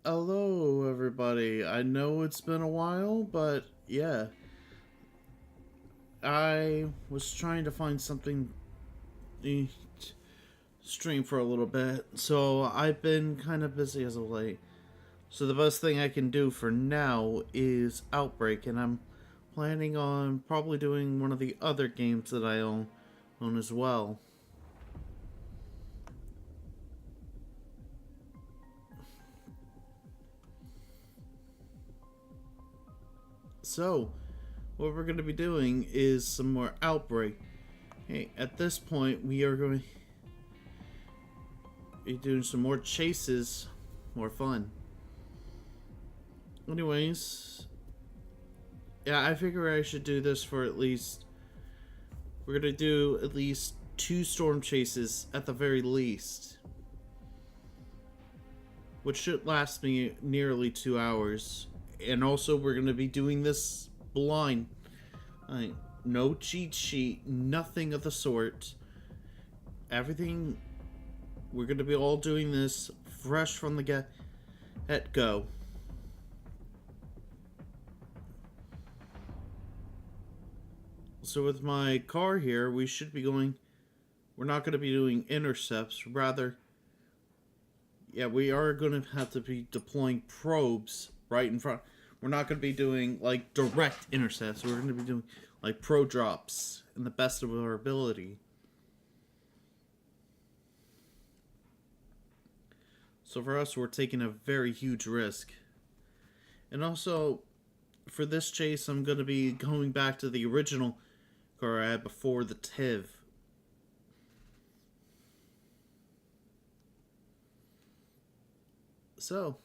Hello, everybody. I know it's been a while, but yeah, I was trying to find something to stream for a little bit, so I've been kind of busy as of late. So the best thing I can do for now is Outbreak, and I'm planning on probably doing one of the other games that I own as well. So, what we're going to be doing is some more Outbreak. Hey, at this point, we are going to be doing some more chases, more fun. Anyways, yeah, I figure I should do this for at least. We're gonna do at least 2 storm chases at the very least, which should last me nearly 2 hours. And also, we're gonna be doing this blind. Like, no cheat sheet, nothing of the sort. Everything. We're gonna be all doing this fresh from the get go. So with my car here, we should be going. We're not going to be doing intercepts. Rather, yeah, we are going to have to be deploying probes right in front. We're not going to be doing like direct intercepts. We're going to be doing like pro drops in the best of our ability. So for us, we're taking a very huge risk. And also, for this chase, I'm going to be going back to the original car I had before the TIV. So,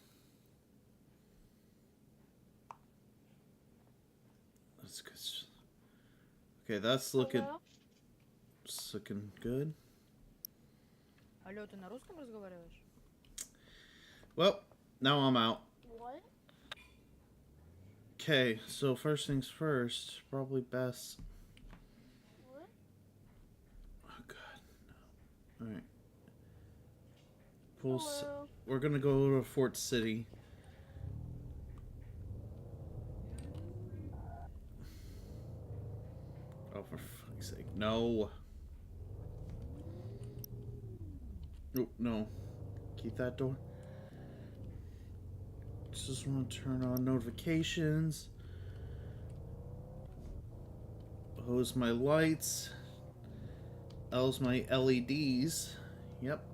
that's good. Okay, that's Алло? looking good. Алло, ты на русском разговариваешь? Well, now I'm out. What? Okay, so first things first, probably best. What? Oh god, no. All right, pull. Hello? We're gonna go to Fort City. Oh, for fuck's sake, no! Oh no, keep that door. Just want to turn on notifications. Hose my lights. L's my LEDs. Yep.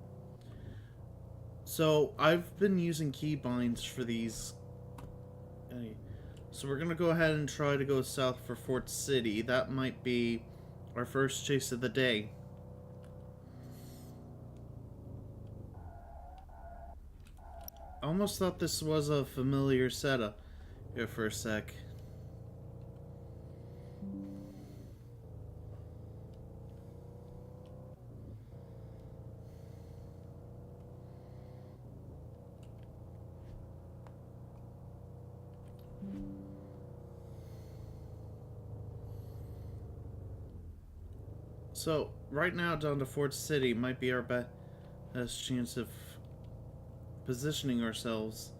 So I've been using keybinds for these. So we're gonna go ahead and try to go south for Fort City. That might be our first chase of the day. I almost thought this was a familiar setup here for a sec. So, right now down to Fort City might be our best chance of positioning ourselves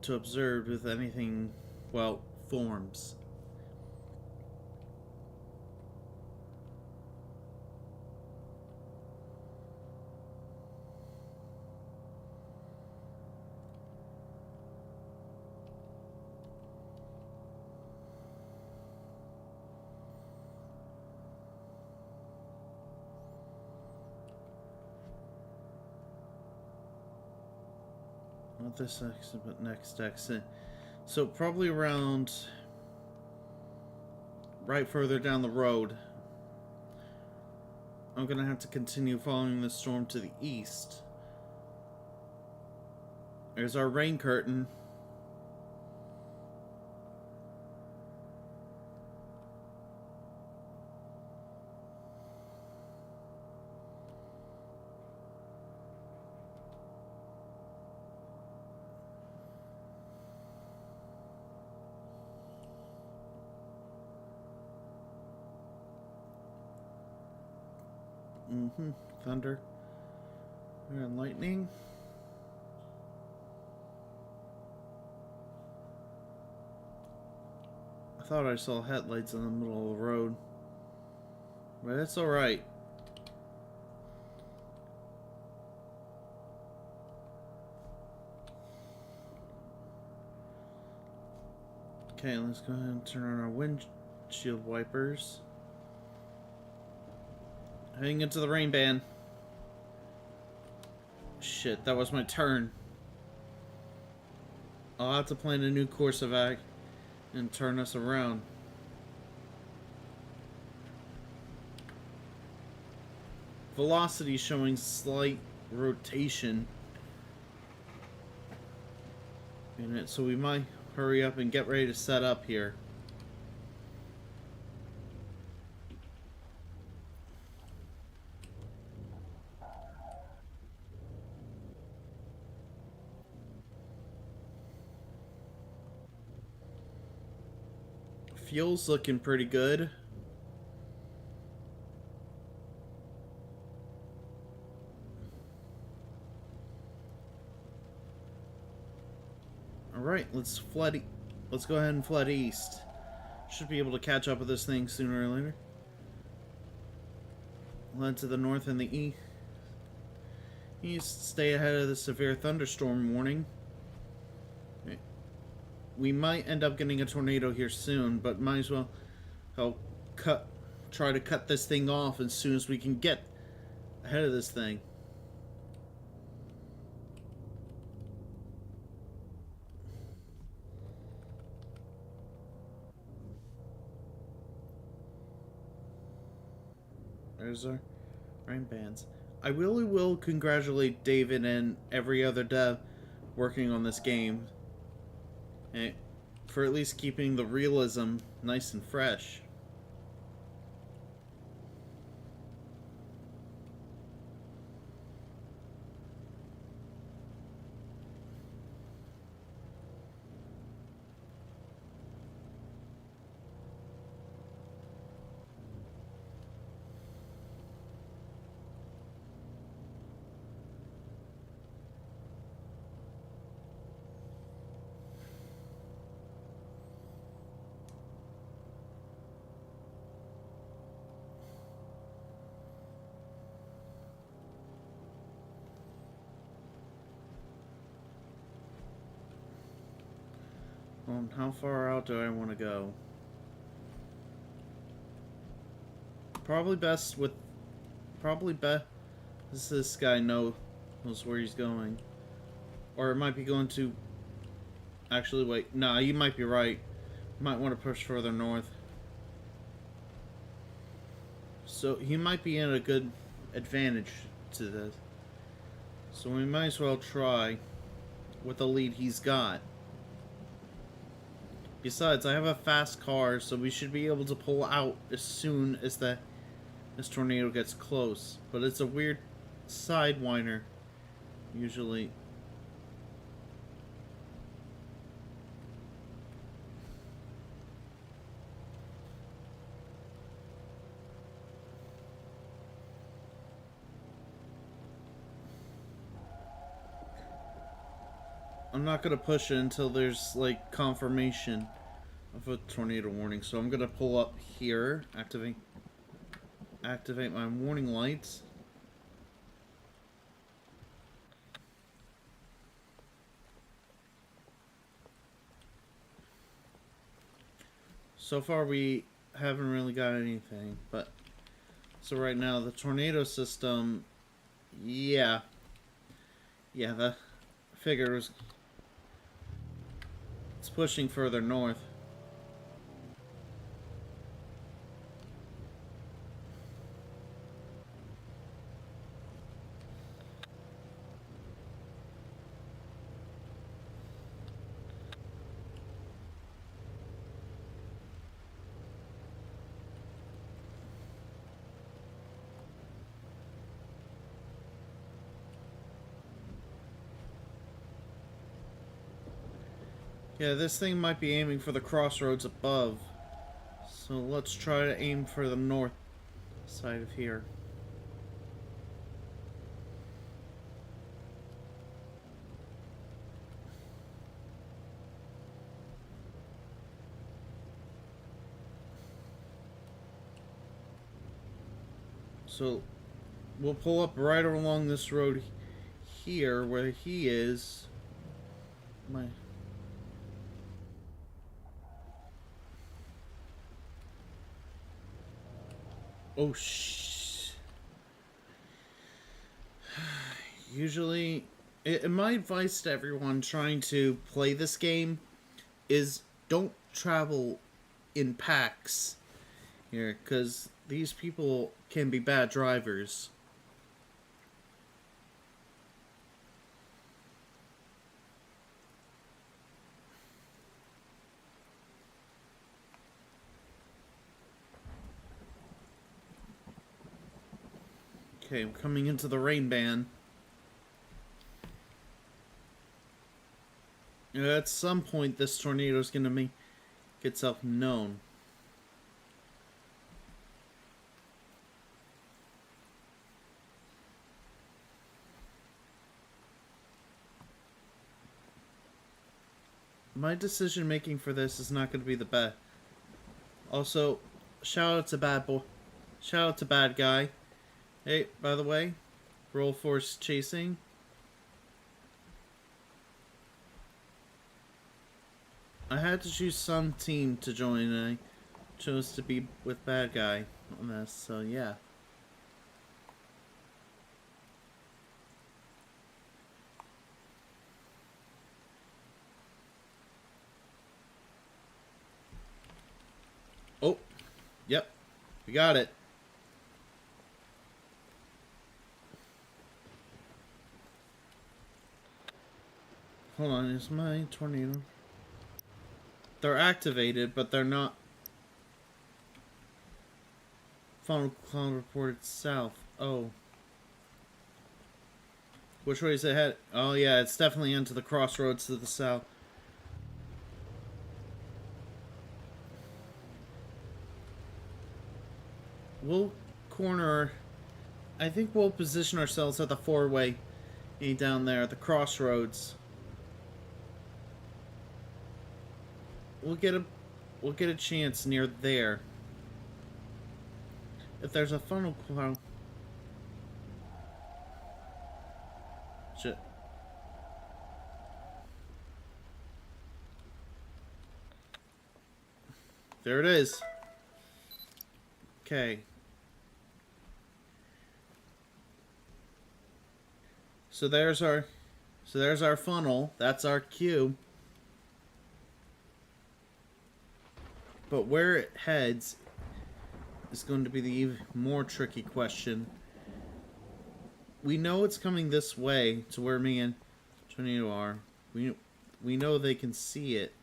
to observe with anything, well, forms. Not this exit, but next exit. So probably around right further down the road. I'm gonna have to continue following the storm to the east. There's our rain curtain. Thunder and lightning. thought I saw headlights in the middle of the road. But it's alright. Okay, let's go ahead and turn on our windshield wipers. Heading into the rain band. Shit, that was my turn. I'll have to plan a new course of act and turn us around. Velocity showing slight rotation in it, so we might hurry up and get ready to set up here. Fuel's looking pretty good. Alright, let's go ahead and flood east. Should be able to catch up with this thing sooner or later. Head to the north and the east. Stay ahead of the severe thunderstorm warning. We might end up getting a tornado here soon, but might as well try to cut this thing off as soon as we can get ahead of this thing. There's our rain bands. I really will congratulate David and every other dev working on this game for at least keeping the realism nice and fresh. How far out do I want to go? Probably best this guy knows where he's going. Or it might be going to... Actually, wait. No, you might be right. Might want to push further north. So he might be in a good advantage to this. So we might as well try with the lead he's got. Besides, I have a fast car, so we should be able to pull out as soon as this tornado gets close. But it's a weird sidewinder, usually. I'm not going to push it until there's, like, confirmation of a tornado warning. So I'm going to pull up here, activate my warning lights. So far we haven't really got anything, but so right now the tornado system, yeah, the figure was... It's pushing further north. Yeah, this thing might be aiming for the crossroads above. So let's try to aim for the north side of here. So we'll pull up right along this road here where he is. My. Oh, Usually, my advice to everyone trying to play this game is don't travel in packs here, because these people can be bad drivers. Okay, I'm coming into the rain band. At some point, this tornado is going to make itself known. My decision making for this is not going to be the best. Also, shout out to Bad Boy. Shout out to Bad Guy. Hey, by the way, roll force chasing. I had to choose some team to join, and I chose to be with Bad Guy on this, so yeah. Oh, yep, we got it. Hold on, is my tornado? They're activated, but they're not. Funnel cloud reported south. Oh. Which way is it head? Oh yeah, it's definitely into the crossroads to the south. We'll corner. I think we'll position ourselves at the four-way down there at the crossroads. We'll get a chance near there. If there's a funnel cloud. Shit. There it is. Okay. So there's our funnel. That's our cue. But where it heads is going to be the even more tricky question. We know it's coming this way to where me and Tornado are. We know they can see it.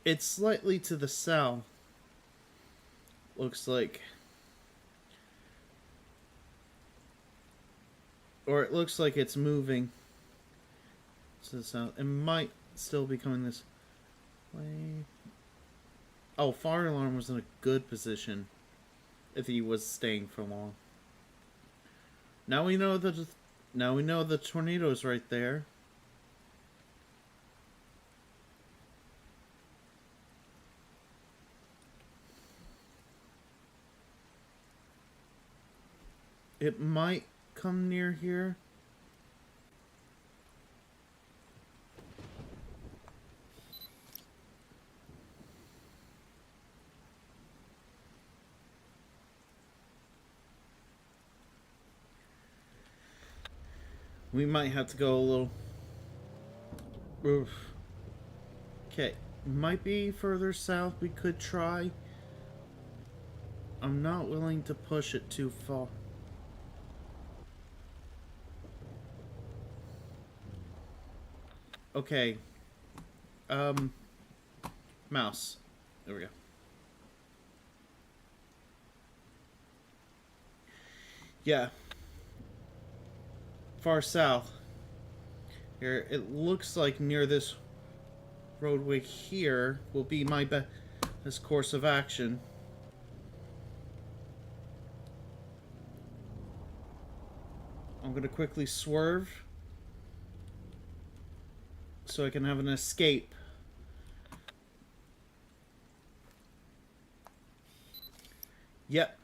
It's slightly to the south. Looks like. Or it looks like it's moving to the south. It might still be coming this way. Oh, fire alarm was in a good position if he was staying for long. Now we know the tornado's right there. It might come near here. We might have to go a little. Oof. Okay, might be further south. We could try. I'm not willing to push it too far. Okay. Mouse. There we go. Yeah. Far south. Here, it looks like near this roadway here will be my best course of action. Oh. gonna quickly swerve so I can have an escape. Yep.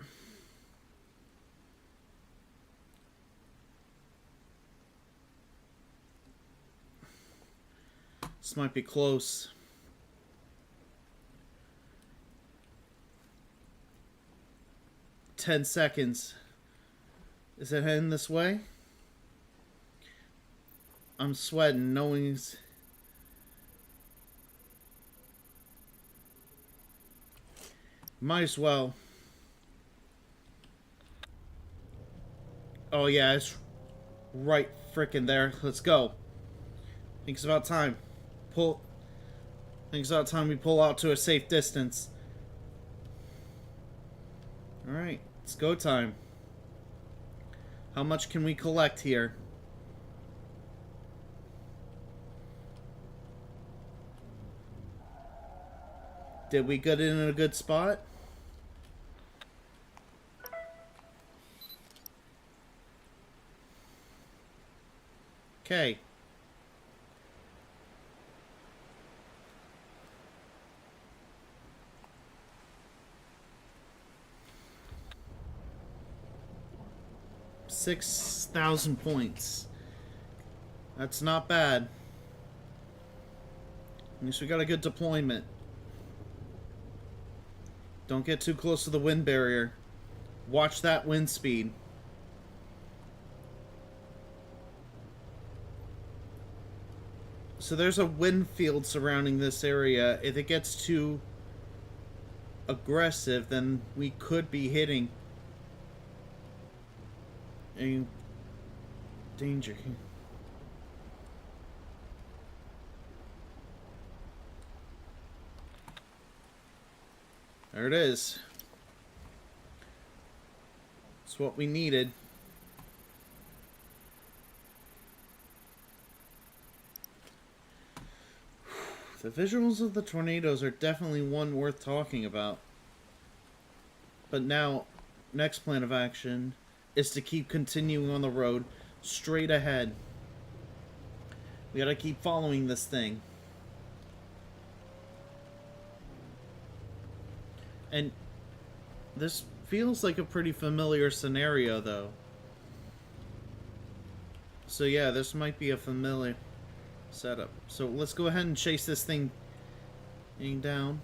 This might be close. "10 seconds. Is it heading this way?" I'm sweating knowing it's... Might as well. Oh yeah, it's right frickin' there. Let's go. I think it's about time. I think it's about time we pull out to a safe distance. Alright, it's go time. How much can we collect here? Did we get in a good spot? Okay. $6,000 points. That's not bad. At least we got a good deployment. Don't get too close to the wind barrier. Watch that wind speed. So there's a wind field surrounding this area. If it gets too aggressive, then we could be hitting a danger. There it is. It's what we needed. The visuals of the tornadoes are definitely one worth talking about. But now, next plan of action is to keep continuing on the road straight ahead. We gotta keep following this thing. And this feels like a pretty familiar scenario, though. So yeah, this might be a familiar setup. So let's go ahead and chase this thing down.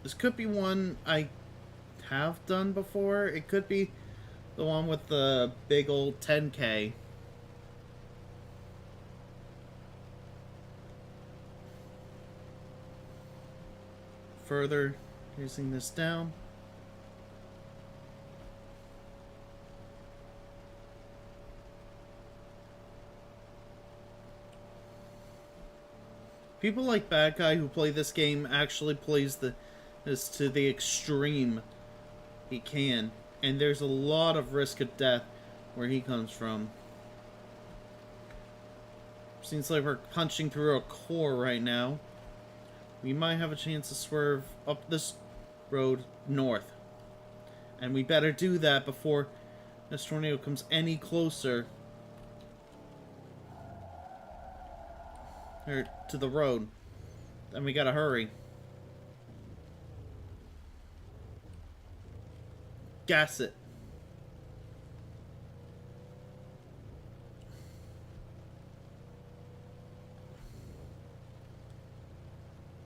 This could be one I have done before. It could be the one with the big old 10K. Further chasing this down. People like Bad Guy who play this game actually plays this to the extreme he can. And there's a lot of risk of death where he comes from. Seems like we're punching through a core right now. We might have a chance to swerve up this road north. And we better do that before this tornado comes any closer to the road. Then we gotta hurry. Gas it.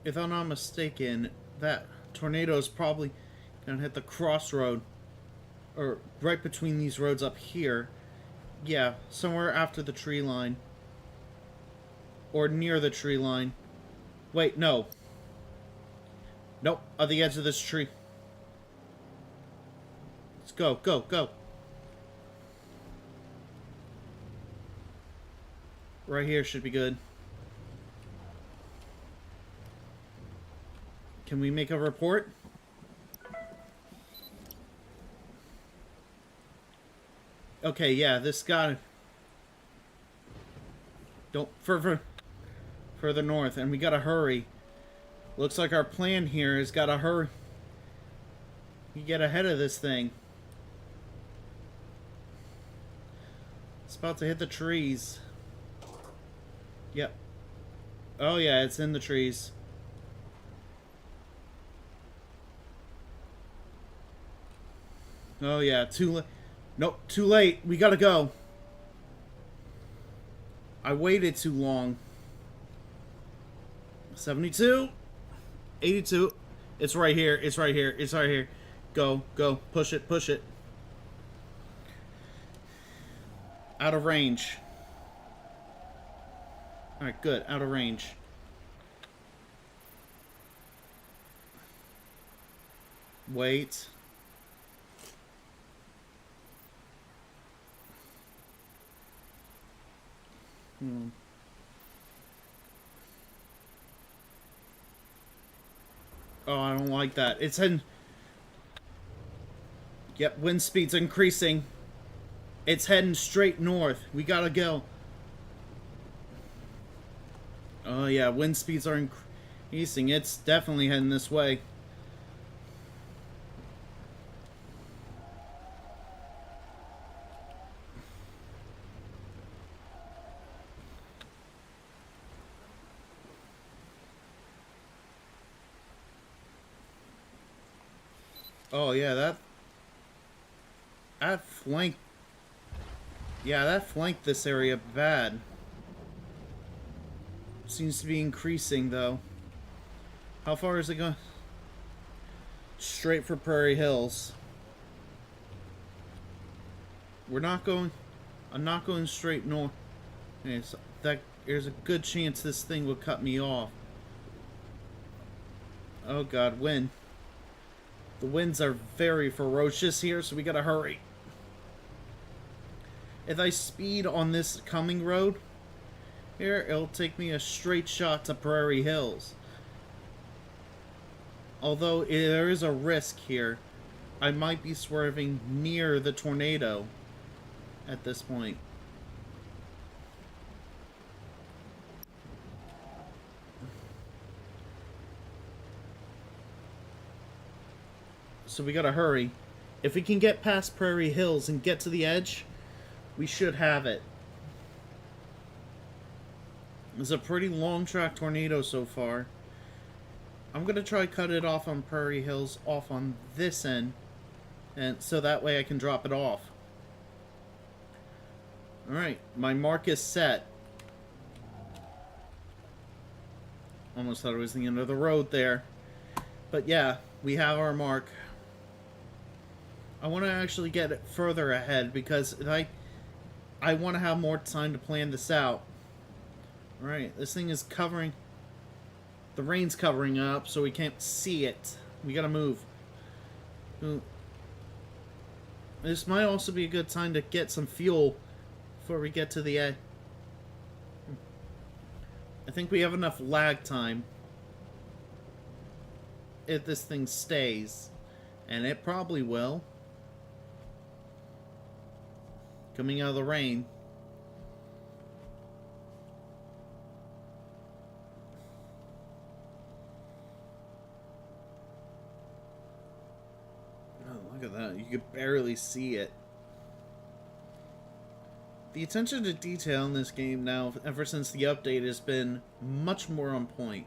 If I'm not mistaken, that tornado is probably gonna hit the crossroad, or right between these roads up here. Yeah, somewhere after the tree line. Or near the tree line. Wait, no. Nope, on the edge of this tree. Let's go, go, go. Right here should be good. Can we make a report? Okay, yeah, this got... Don't... Further north, and we gotta hurry. Looks like our plan here is gotta hurry. We get ahead of this thing. It's about to hit the trees. Yep. Oh yeah, it's in the trees. Oh yeah, too late. Nope, too late. We gotta go. I waited too long. 72. 82. It's right here. It's right here. It's right here. Go, go. Push it, push it. Out of range. Alright, good. Out of range. Wait. Oh, I don't like that. It's heading... Yep, wind speed's increasing. It's heading straight north. We gotta go. Oh yeah, wind speeds are increasing. It's definitely heading this way. Oh yeah, that flanked. Yeah, that flanked this area bad. Seems to be increasing though. How far is it going? Straight for Prairie Hills. We're not going. I'm not going straight north. Okay, so there's a good chance this thing will cut me off. Oh god, wind. The winds are very ferocious here, so we gotta hurry. If I speed on this coming road here, it'll take me a straight shot to Prairie Hills. Although there is a risk here, I might be swerving near the tornado at this point. So we gotta hurry. If we can get past Prairie Hills and get to the edge, we should have it. It's a pretty long track tornado so far. I'm gonna try cut it off on Prairie Hills, off on this end, and so that way I can drop it off. Alright, my mark is set. Almost thought it was the end of the road there. But yeah, we have our mark. I want to actually get it further ahead because I want to have more time to plan this out. Alright, this thing is covering... The rain's covering up, so we can't see it. We gotta move. This might also be a good time to get some fuel before we get to the edge. I think we have enough lag time if this thing stays. And it probably will. Coming out of the rain. Oh, look at that. You could barely see it. The attention to detail in this game now, ever since the update, has been much more on point.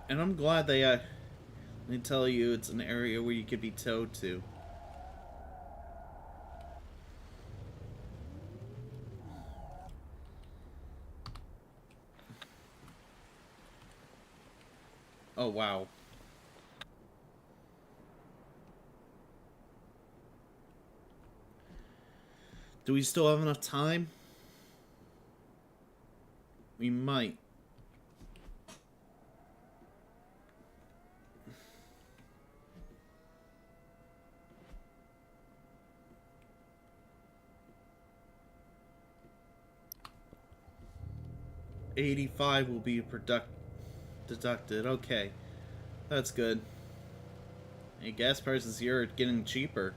And I'm glad they tell you it's an area where you could be towed to. Oh, wow. Do we still have enough time? We might. $85 will be deducted. Okay. That's good. Hey, gas prices here are getting cheaper.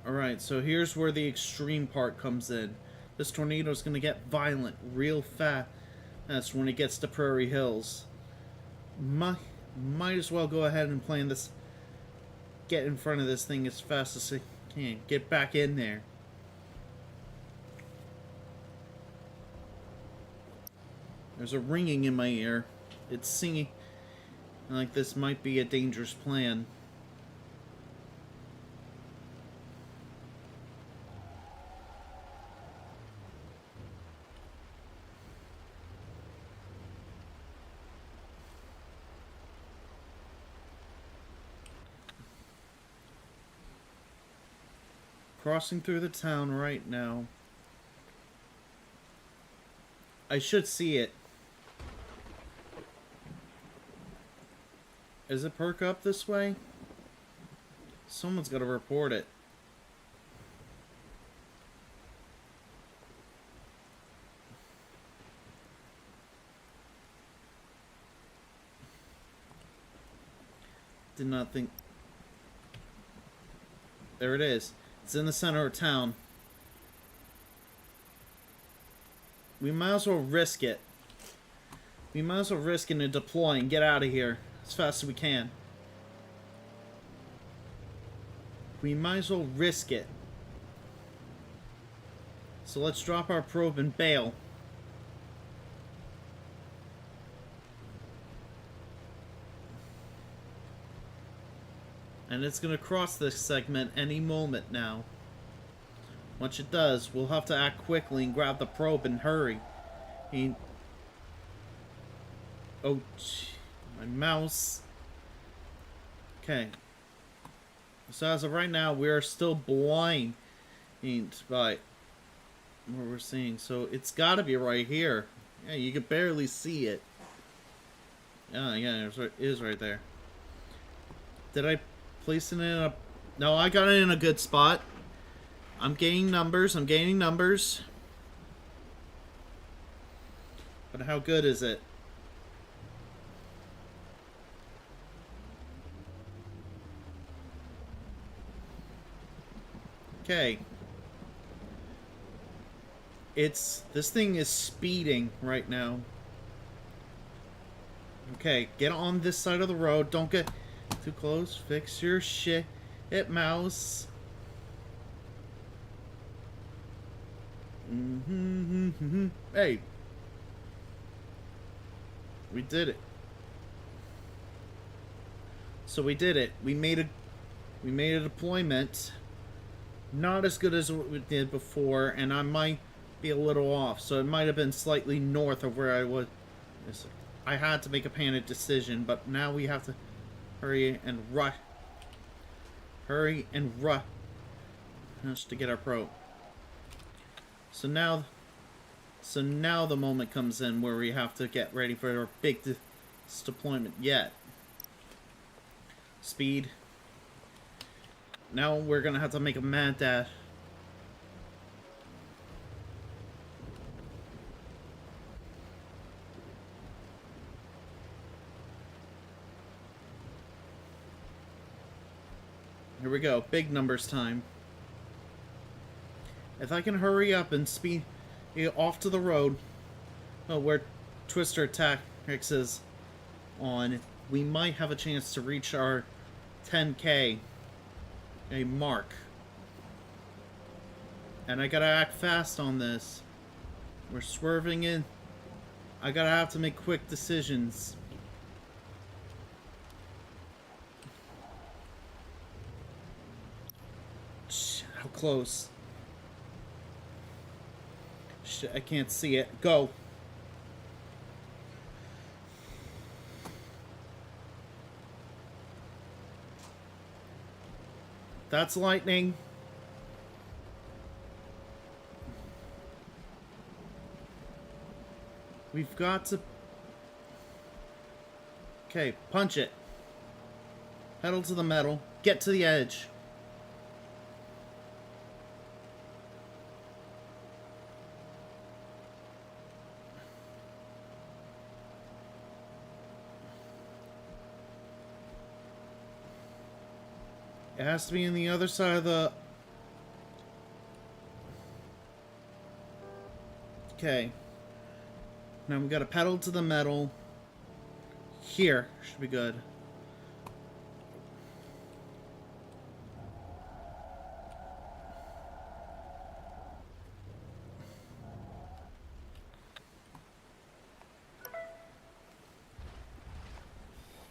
Alright, so here's where the extreme part comes in. This tornado is going to get violent real fast. That's when it gets to Prairie Hills. Might as well go ahead and plan this. Get in front of this thing as fast as I can. Get back in there. There's a ringing in my ear. It's singing like this might be a dangerous plan. Crossing through the town right now. I should see it. Is it perk up this way? Someone's got to report it. Did not think... There it is. It's in the center of town. We might as well risk it. We might as well risk it and deploy and get out of here as fast as we can. We might as well risk it. So let's drop our probe and bail. And it's going to cross this segment any moment now. Once it does, we'll have to act quickly and grab the probe and hurry. Oh, my mouse. Okay. So as of right now, we are still blind by what we're seeing. So it's got to be right here. Yeah, you can barely see it. Yeah, it is right there. Did I place it in a... No, I got it in a good spot. I'm gaining numbers. But how good is it? Okay. This thing is speeding right now. Okay, get on this side of the road. Don't get too close. Fix your shit, mouse. Hey. We did it. So we did it. We made a deployment. Not as good as what we did before, and I might be a little off. So it might have been slightly north of where I was. I had to make a panic decision, but now we have to hurry and rush. Hurry and rush. Just to get our probe. So now the moment comes in where we have to get ready for our big deployment yet. Speed. Now we're gonna have to make a mad dash. Here we go, big numbers time. If I can hurry up and speed off to the road, where Twister Tactics is on, we might have a chance to reach our 10K mark. And I gotta act fast on this. We're swerving in. I gotta have to make quick decisions. How close? Shit, I can't see it. Go. That's lightning. We've got to... Okay, punch it. Pedal to the metal. Get to the edge. It has to be on the other side of the... Okay. Now we gotta pedal to the metal. Here should be good.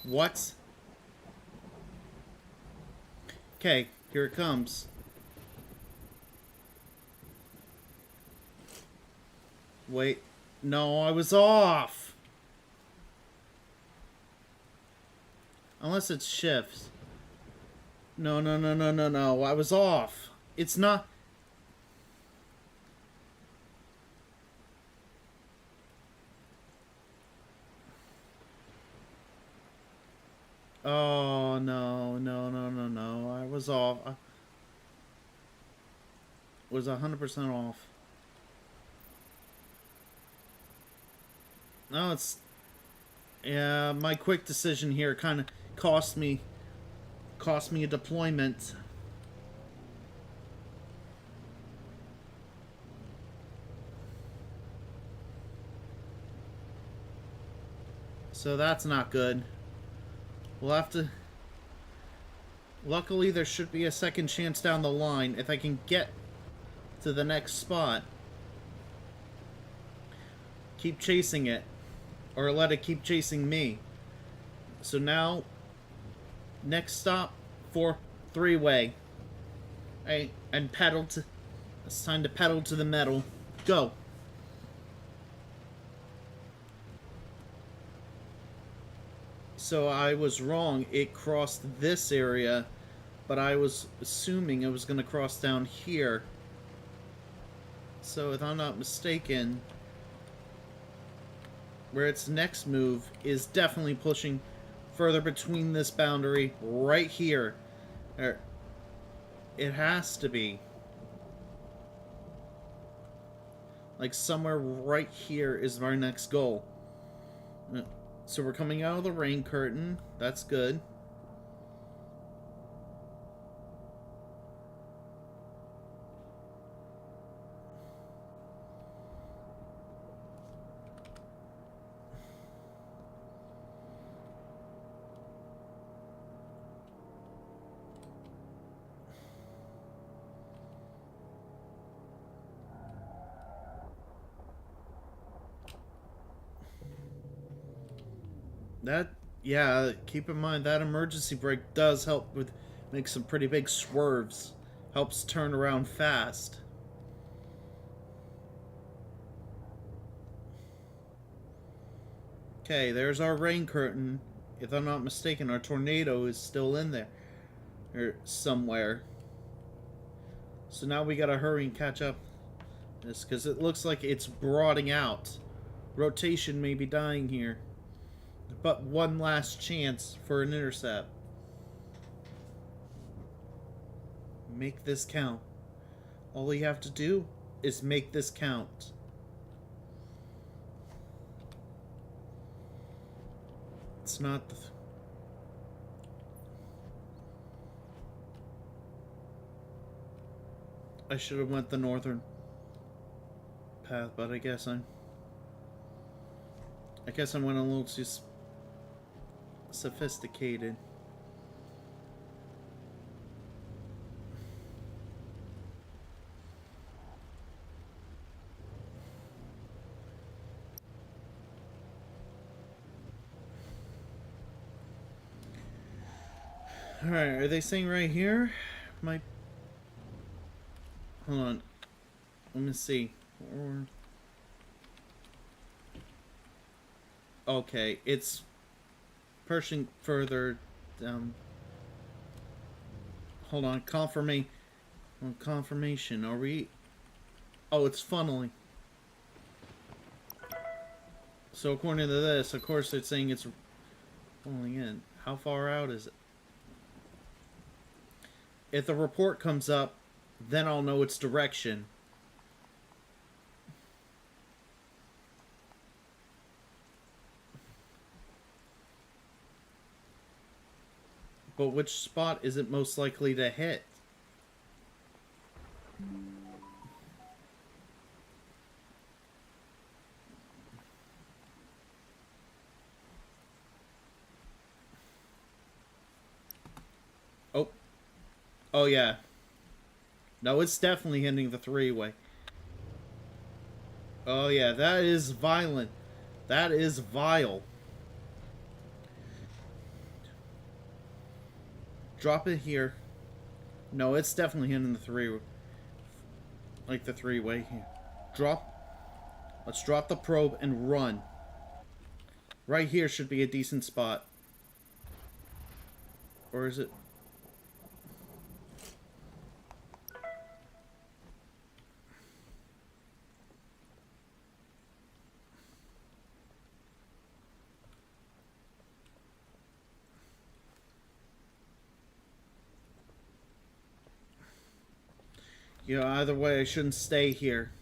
What? Okay, here it comes. Wait. No, I was off. Unless it shifts. No, no, no, no, no, no. I was off. It's not... Oh, no, no, no, no, no. I was off. I was 100% off. No, it's... Yeah, my quick decision here kind of cost me a deployment. So that's not good. We'll have to... Luckily, there should be a second chance down the line if I can get to the next spot. Keep chasing it. Or let it keep chasing me. So now, next stop for three-way. Hey, and pedal to... It's time to pedal to the metal. Go. So I was wrong. It crossed this area, but I was assuming it was going to cross down here. So if I'm not mistaken, where its next move is definitely pushing further between this boundary right here. It has to be. Like somewhere right here is our next goal. So we're coming out of the rain curtain. That's good. That, yeah, keep in mind that emergency brake does help with make some pretty big swerves. Helps turn around fast. Okay, there's our rain curtain. If I'm not mistaken, our tornado is still in there. Or somewhere. So now we gotta hurry and catch up. This, because it looks like it's broadening out. Rotation may be dying here. But one last chance for an intercept. Make this count. All you have to do is make this count. It's not... I should have went the northern path, but I guess I went a little too sophisticated. Alright, are they saying right here? Hold on. Let me see. Okay, it's pushing further down. Hold on, confirmation. Are we... Oh, it's funneling. So according to this, of course it's saying it's funneling in. How far out is it? If the report comes up, then I'll know its direction. But which spot is it most likely to hit? Oh, yeah. No, it's definitely hitting the three-way. Oh, yeah, that is violent. That is vile. Drop it here. No, it's definitely hitting the three. Like the three-way here. Drop. Let's drop the probe and run. Right here should be a decent spot. Or is it? You know, either way, I shouldn't stay here.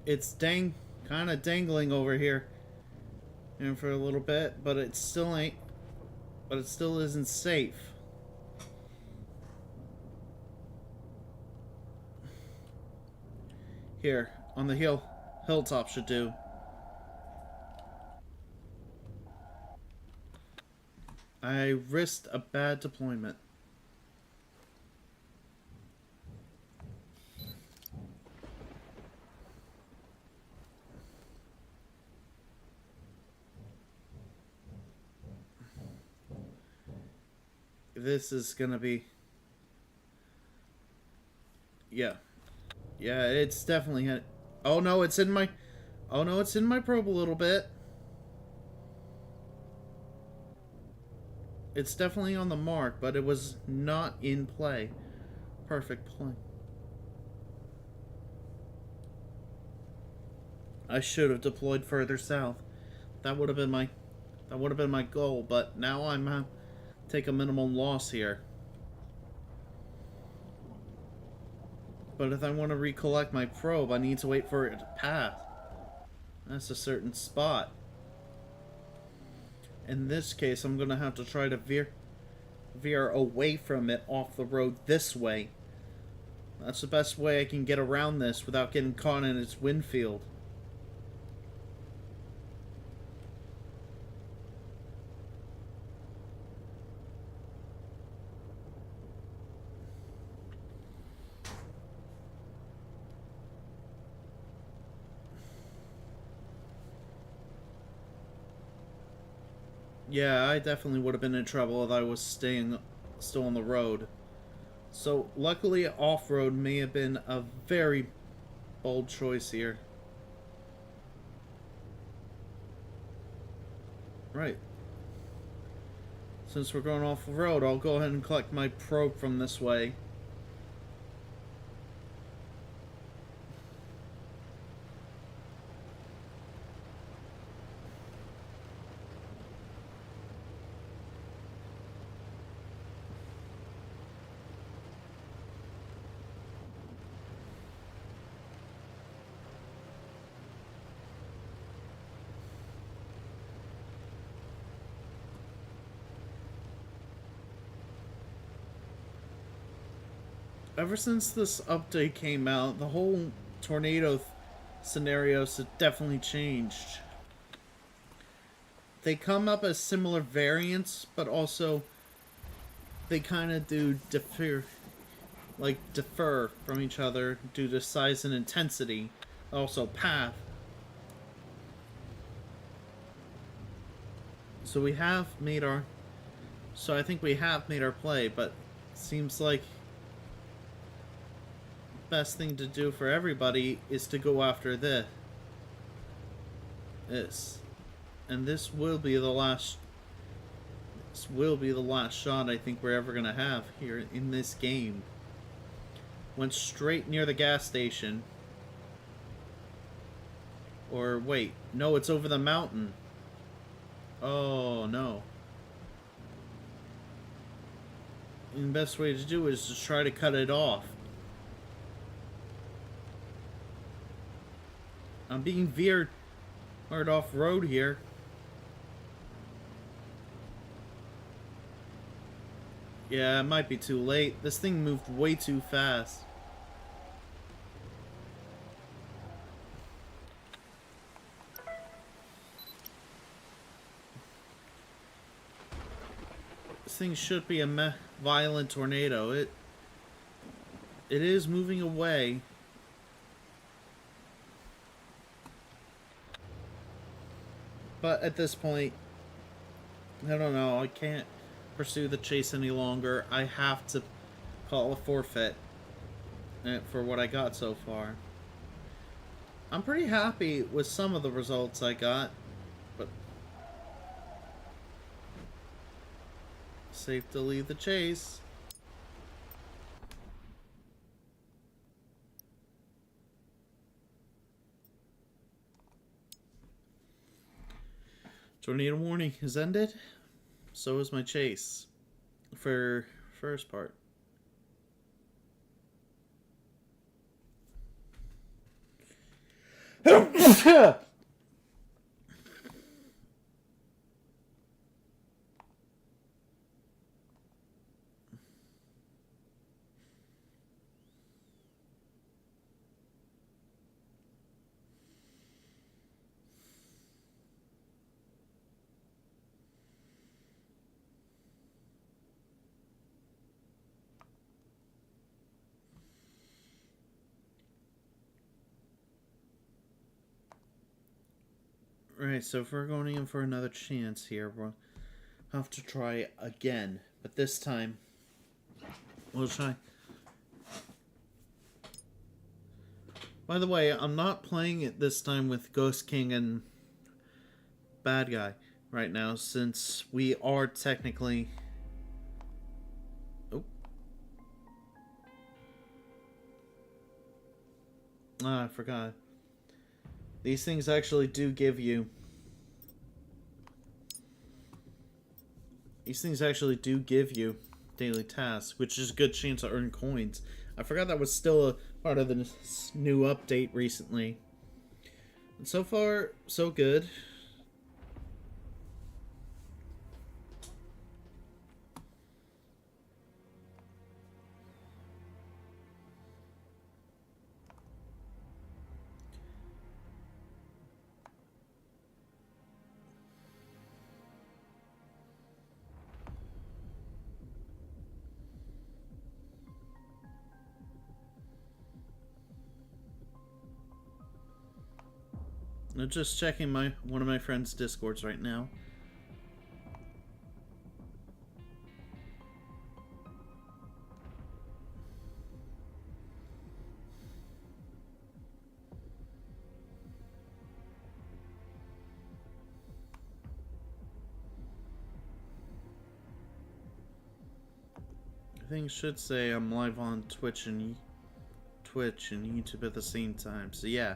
It's kind of dangling over here, and for a little bit, but it still ain't. But it still isn't safe. Here, on the hilltop should do. I risked a bad deployment. This is gonna be... Yeah. Yeah, it's definitely hit. Oh no, it's in my... Oh no, it's in my probe a little bit. It's definitely on the mark, but it was not in play. Perfect play. I should have deployed further south. That would have been my goal, but now I'm take a minimal loss here. But if I want to recollect my probe, I need to wait for it to pass. That's a certain spot. In this case, I'm gonna have to try to veer away from it off the road this way. That's the best way I can get around this without getting caught in its wind field. Yeah, I definitely would have been in trouble if I was staying still on the road. So, luckily, off-road may have been a very bold choice here. Right. Since we're going off-road, I'll go ahead and collect my probe from this way. Ever since this update came out, the whole tornado scenarios have definitely changed. They come up as similar variants, but also they kind of do differ from each other due to size and intensity, also path. So I think we have made our play, but it seems like best thing to do for everybody is to go after this. And this will be the last shot I think we're ever gonna have here in this game. Went straight near the gas station. Or wait, no, it's over the mountain. Oh no. And the best way to do it is to try to cut it off. I'm being veered off road here. Yeah, it might be too late. This thing moved way too fast. This thing should be a violent tornado. It is moving away. But at this point, I don't know. I can't pursue the chase any longer. I have to call a forfeit for what I got so far. I'm pretty happy with some of the results I got, but safe to leave the chase. Tornado warning has ended. So is my chase for first part. Right, so if we're going in for another chance here, we'll have to try again. But this time, we'll try. By the way, I'm not playing it this time with Ghost King and Bad Guy right now, since we are technically... Oh. Ah, I forgot. These things actually do give you... These things actually do give you daily tasks, which is a good chance to earn coins. I forgot that was still a part of the new update recently. And so far, so good. I'm just checking one of my friends' Discords right now. Things should say I'm live on Twitch and YouTube at the same time. So yeah.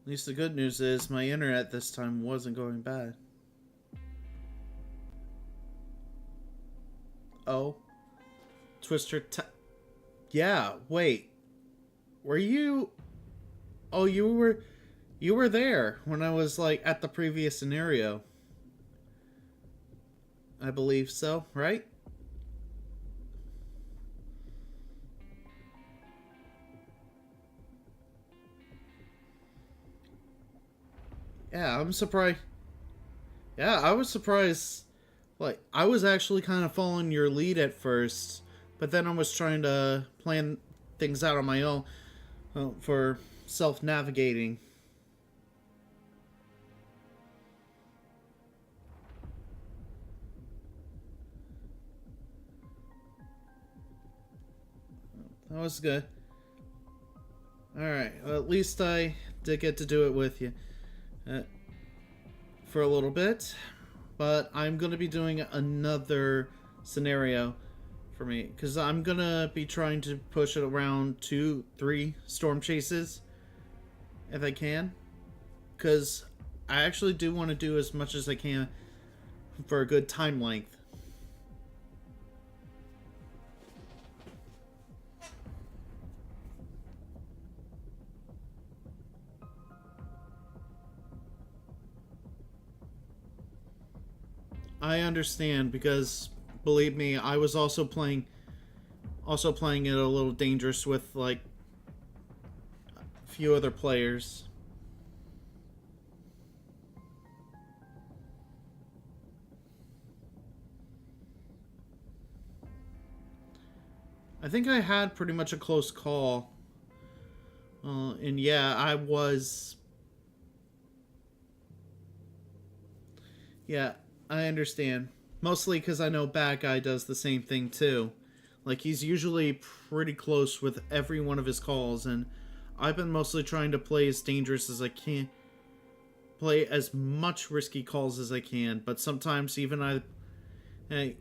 At least the good news is my internet this time wasn't going bad. Oh. Twister yeah, wait. Were you... Oh, you were there when I was, like, at the previous scenario. I believe so, right? Yeah, I'm surprised. Yeah, I was surprised. Like, I was actually kind of following your lead at first, but then I was trying to plan things out on my own for self-navigating. That was good. Alright, well, at least I did get to do it with you. For a little bit, but I'm going to be doing another scenario for me, because I'm gonna be trying to push it around 2-3 storm chases if I can, because I actually do want to do as much as I can for a good time length. I understand, because believe me, I was also playing it a little dangerous with like a few other players. I think I had pretty much a close call. And yeah, I was. Yeah, I understand. Mostly because I know Bad Guy does the same thing too. Like, he's usually pretty close with every one of his calls, and I've been mostly trying to play as dangerous as I can. Play as much risky calls as I can, but sometimes even I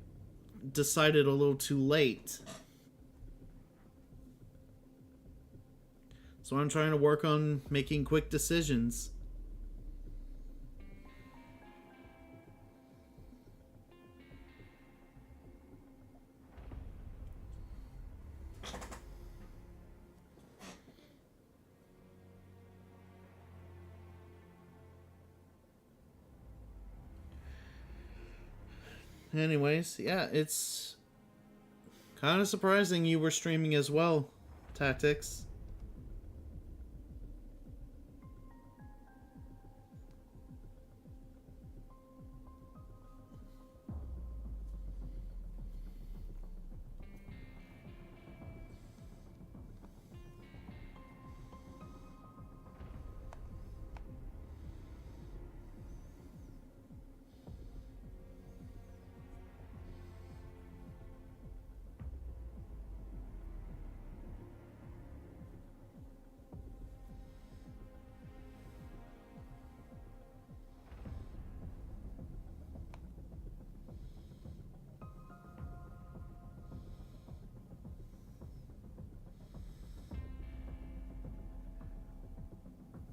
decided a little too late. So I'm trying to work on making quick decisions. Anyways, yeah, it's kind of surprising you were streaming as well, Tactics.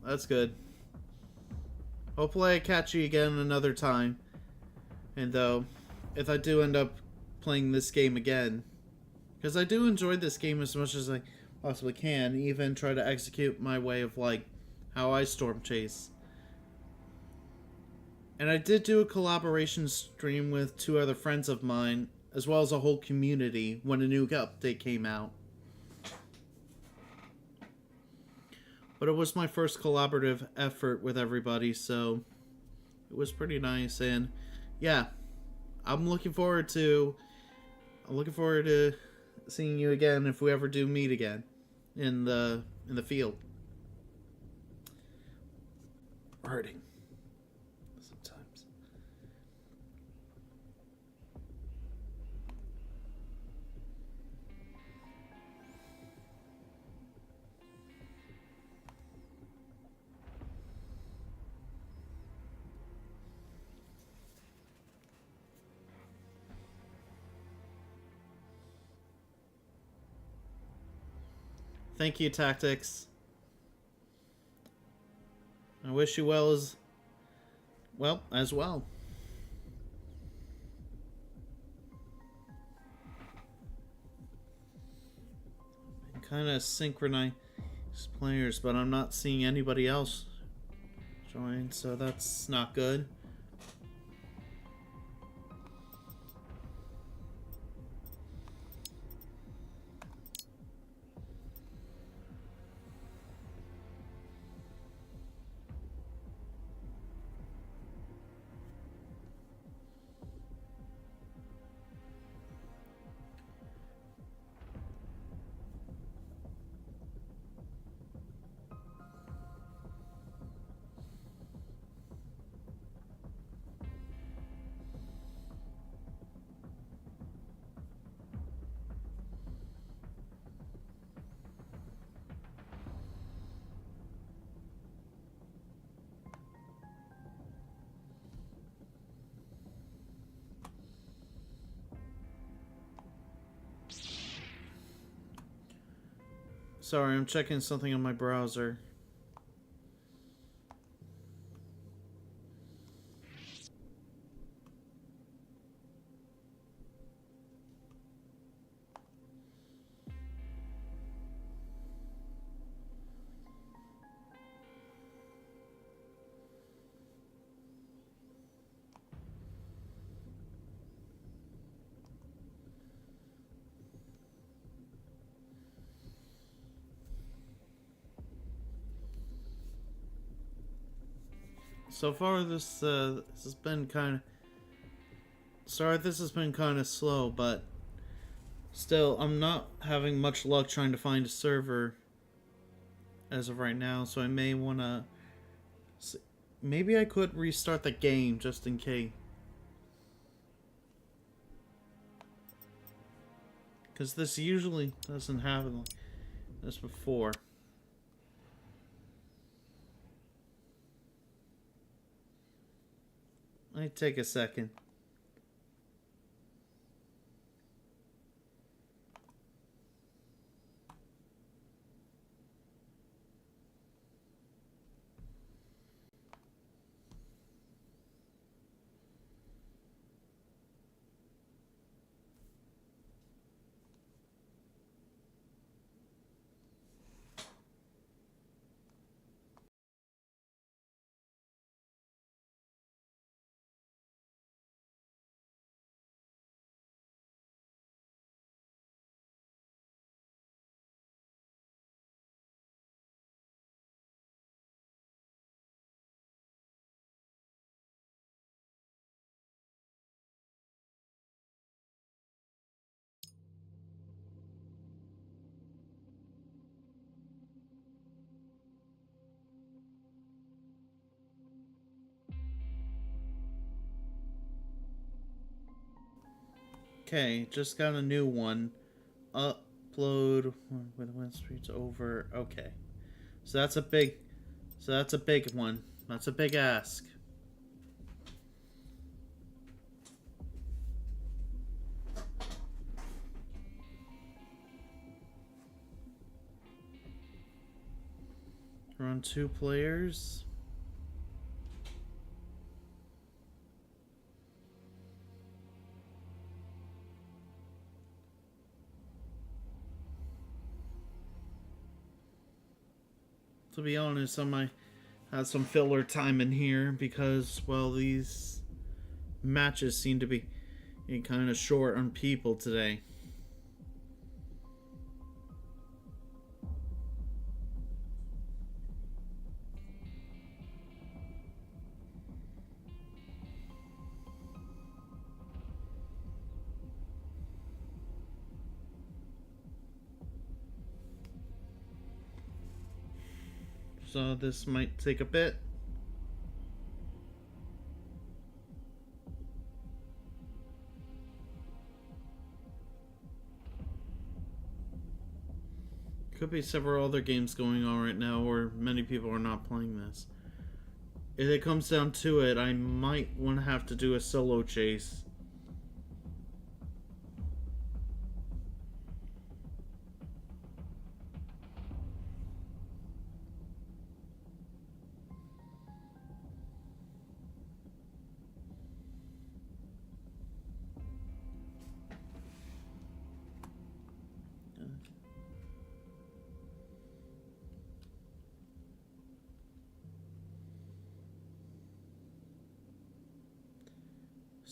That's good. Hopefully I catch you again another time. And though, if I do end up playing this game again, because I do enjoy this game as much as I possibly can, even try to execute my way of like how I storm chase. And I did do a collaboration stream with 2 other friends of mine, as well as a whole community when a new update came out. But it was my first collaborative effort with everybody, so it was pretty nice. And yeah, I'm looking forward to seeing you again if we ever do meet again in the field. Hurting sometimes. Thank you, Tactics. I wish you well as well. Kind of synchronize players, but I'm not seeing anybody else join, so that's not good. Sorry, I'm checking something on my browser. So far, this has been kind of... Sorry, this has been kind of slow, but still, I'm not having much luck trying to find a server as of right now, so I may want to... Maybe I could restart the game just in case. Because this usually doesn't happen like this before. Might take a second. Okay, just got a new one. Upload when the win streak's over. Okay, so that's a big one. That's a big ask. We're on 2 players. To be honest, I might have some filler time in here because, well, these matches seem to be kind of short on people today. So this might take a bit. Could be several other games going on right now where many people are not playing this. If it comes down to it, I might want to have to do a solo chase.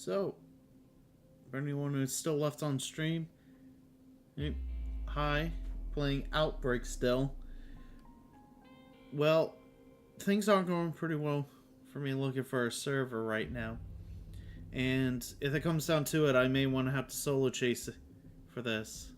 So, for anyone who's still left on stream, hi, playing OUTBRK still. Well, things aren't going pretty well for me looking for a server right now. And if it comes down to it, I may want to have to solo chase for this.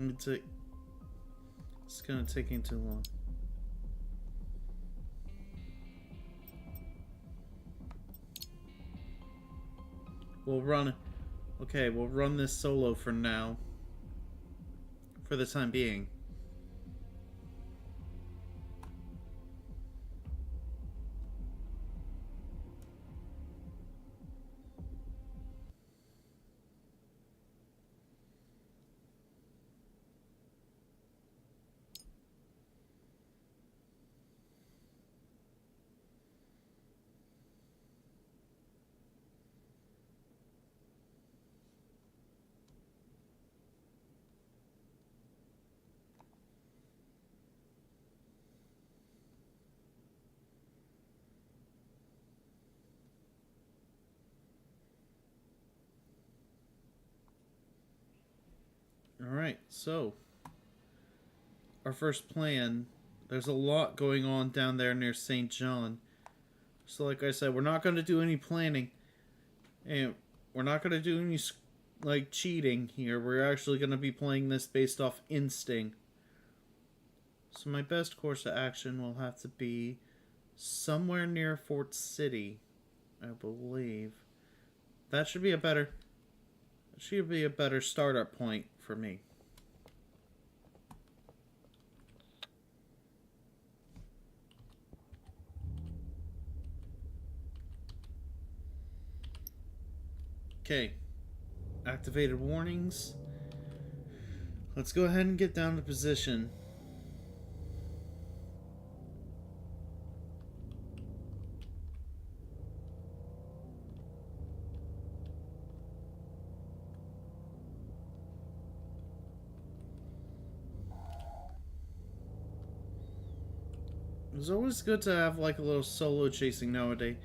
It's gonna taking too long. We'll run. Okay, we'll run this solo for now. For the time being. Alright, so our first plan, there's a lot going on down there near St. John. So like I said, we're not going to do any planning. And we're not going to do any like cheating here. We're actually going to be playing this based off instinct. So my best course of action will have to be somewhere near Fort City, I believe. That should be a better startup point for me. Okay. Activated warnings. Let's go ahead and get down to position. It's always good to have like a little solo chasing nowadays.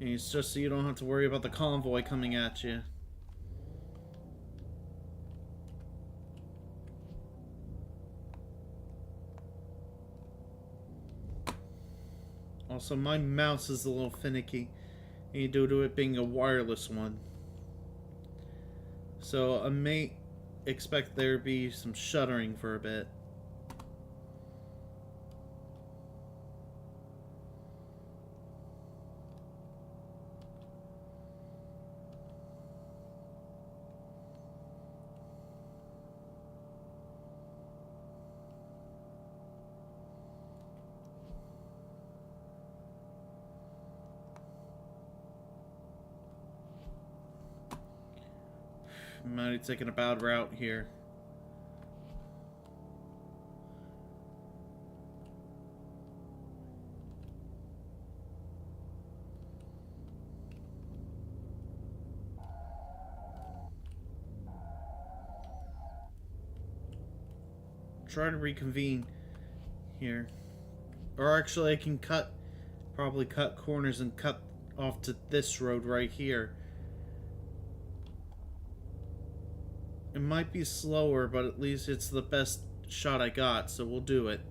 And it's just so you don't have to worry about the convoy coming at you. Also, my mouse is a little finicky due to it being a wireless one. So I may expect there to be some shuddering for a bit. Might have taken a bad route here. Try to reconvene here. Or actually I can probably cut corners and cut off to this road right here. It might be slower, but at least it's the best shot I got, so we'll do it.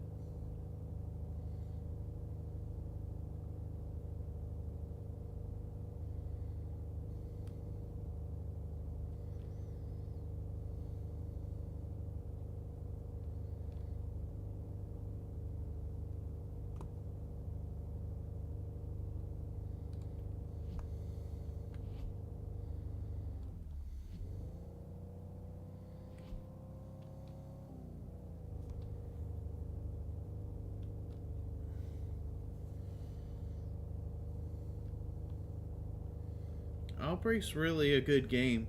Outbreak's really a good game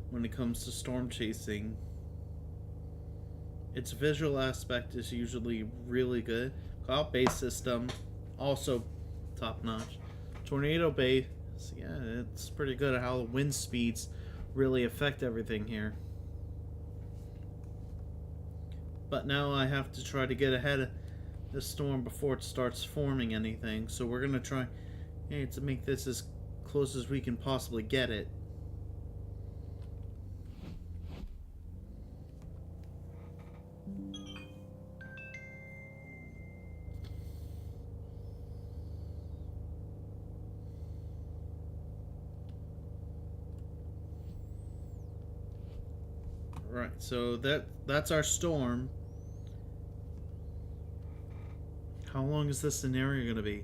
when it comes to storm chasing. Its visual aspect is usually really good. Cloud-based system, also top-notch. Tornado base, yeah, it's pretty good at how the wind speeds really affect everything here. But now I have to try to get ahead of the storm before it starts forming anything. So we're gonna try to make this as close as we can possibly get it. Right, so that's our storm. How long is this scenario gonna be?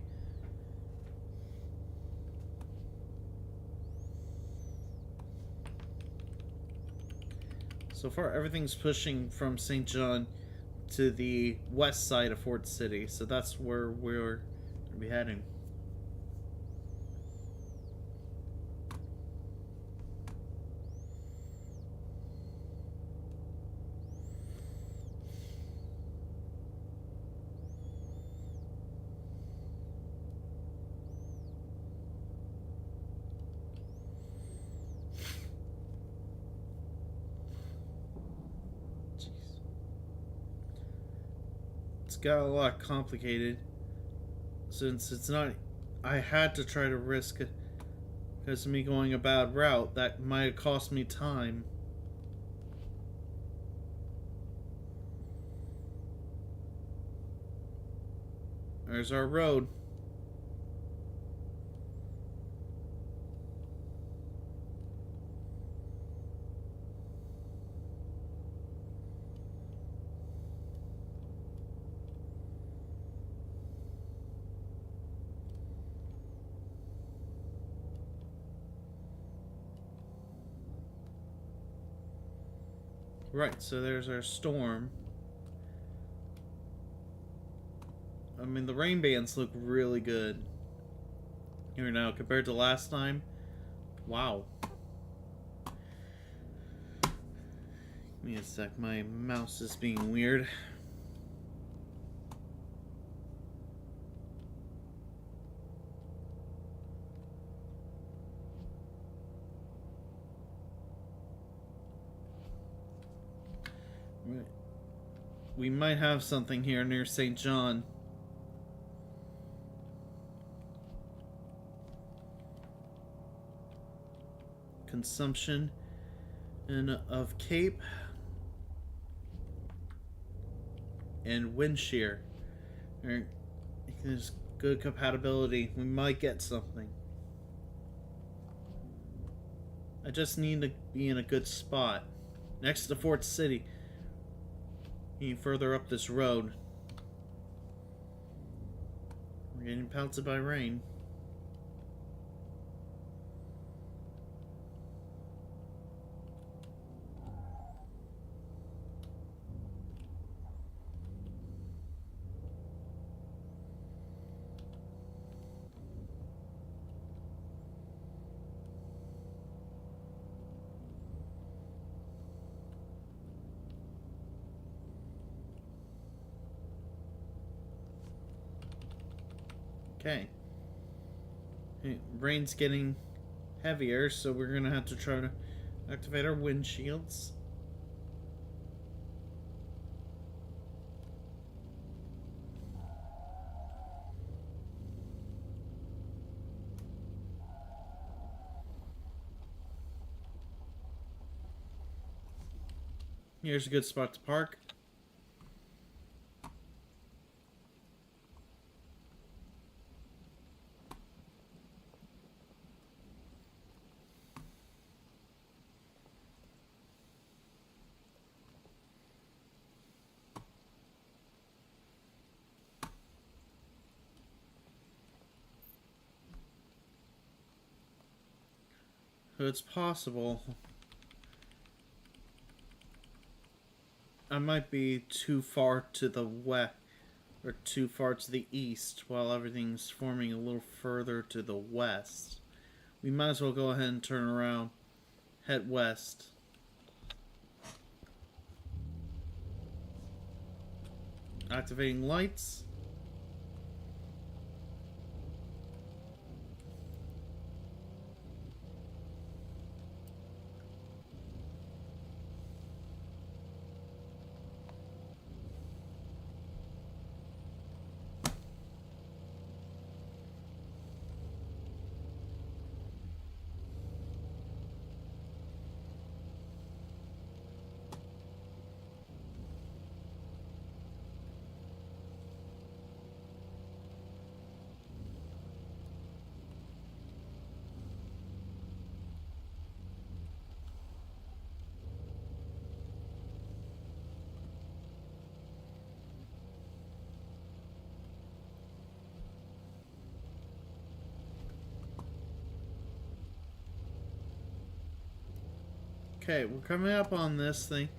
So far, everything's pushing from St. John to the west side of Fort City, so that's where we're gonna be heading. It's got a lot complicated since it's not. I had to try to risk it because of me going a bad route. That might have cost me time. There's our road. Right, so there's our storm. I mean, the rain bands look really good here now compared to last time. Wow. Give me a sec, my mouse is being weird. We might have something here near St. John. Consumption and of Cape and wind shear. There's good compatibility. We might get something. I just need to be in a good spot. Next to Fort City. Further up this road. We're getting pelted by rain. Okay. Rain's getting heavier, so we're gonna have to try to activate our windshields. Here's a good spot to park. So it's possible I might be too far to the west or too far to the east while everything's forming a little further to the west. We might as well go ahead and turn around, head west. Activating lights. Okay, we're coming up on this thing.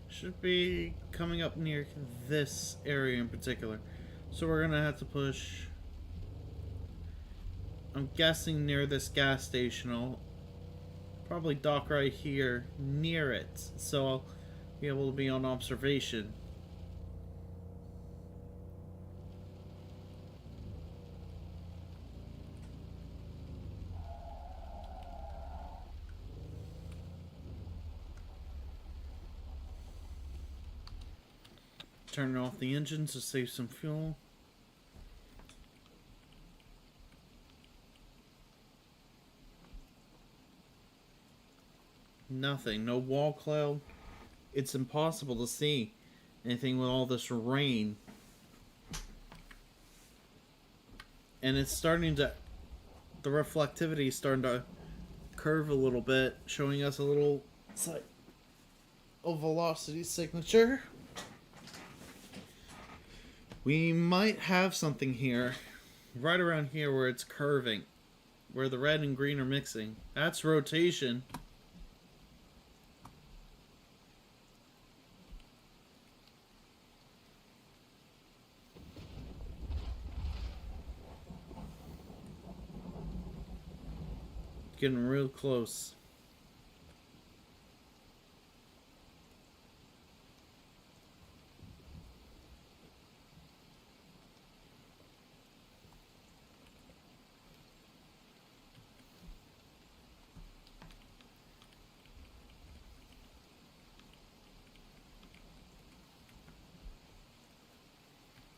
Should be coming up near this area in particular. So we're gonna have to push. I'm guessing near this gas station. I'll probably dock right here near it. So I'll be able to be on observation. Turning off the engine to save some fuel. Nothing. No wall cloud. It's impossible to see anything with all this rain. And it's starting to... The reflectivity is starting to curve a little bit, showing us a little velocity signature. We might have something here, right around here where it's curving, where the red and green are mixing. That's rotation. Getting real close.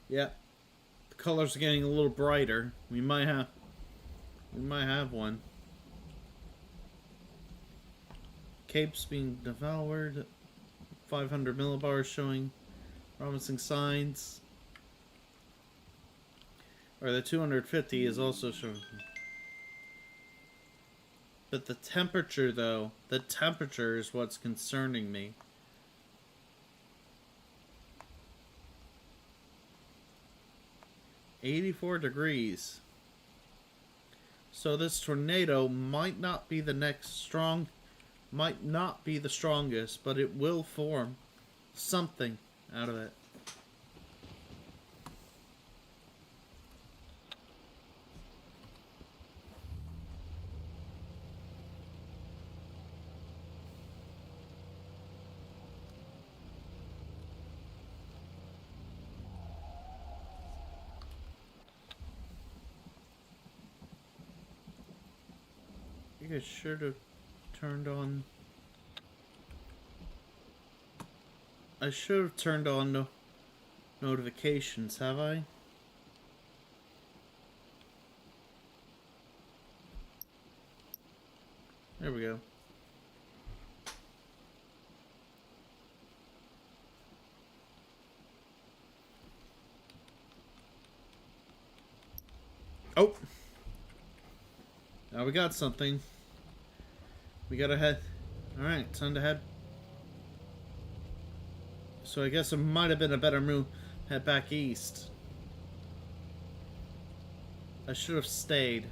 Yeah, the colors are getting a little brighter. We might have one. Capes being devoured. 500 millibars showing promising signs. Or the 250 is also showing. But the temperature, though, the temperature is what's concerning me. $84 degrees. So this tornado might not be the strongest, but it will form something out of it. I think I should have turned on... I should have turned on notifications, have I? There we go. Oh! Now we got something. We gotta head. Alright, time to head. So I guess it might have been a better move. Head back east. I should have stayed.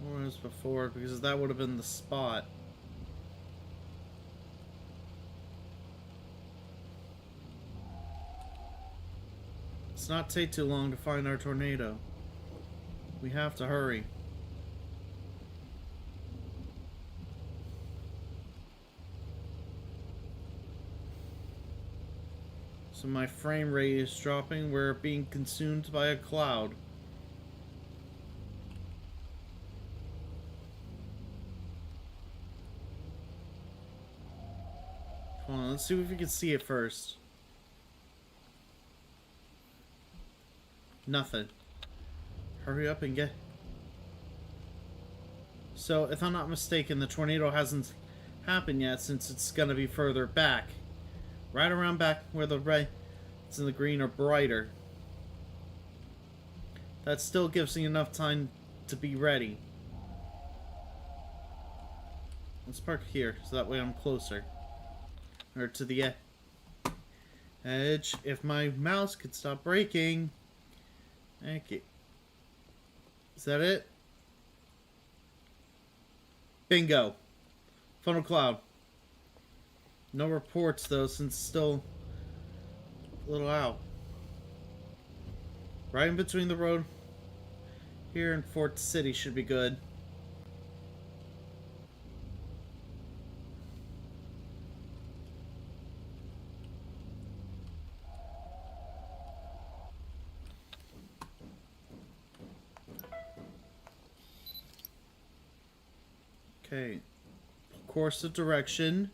Where was before, because that would have been the spot. Let's not take too long to find our tornado. We have to hurry. So my frame rate is dropping. We're being consumed by a cloud. Hold on, let's see if we can see it first. Nothing. Hurry up and get... So, if I'm not mistaken, the tornado hasn't happened yet since it's gonna be further back. Right around back where the reds and the green are brighter. That still gives me enough time to be ready. Let's park here, so that way I'm closer. Or to the edge. If my mouse could stop breaking. Thank you. Is that it? Bingo. Funnel cloud. No reports though, since it's still a little out. Right in between the road here and Fort City should be good. Okay. Course of direction.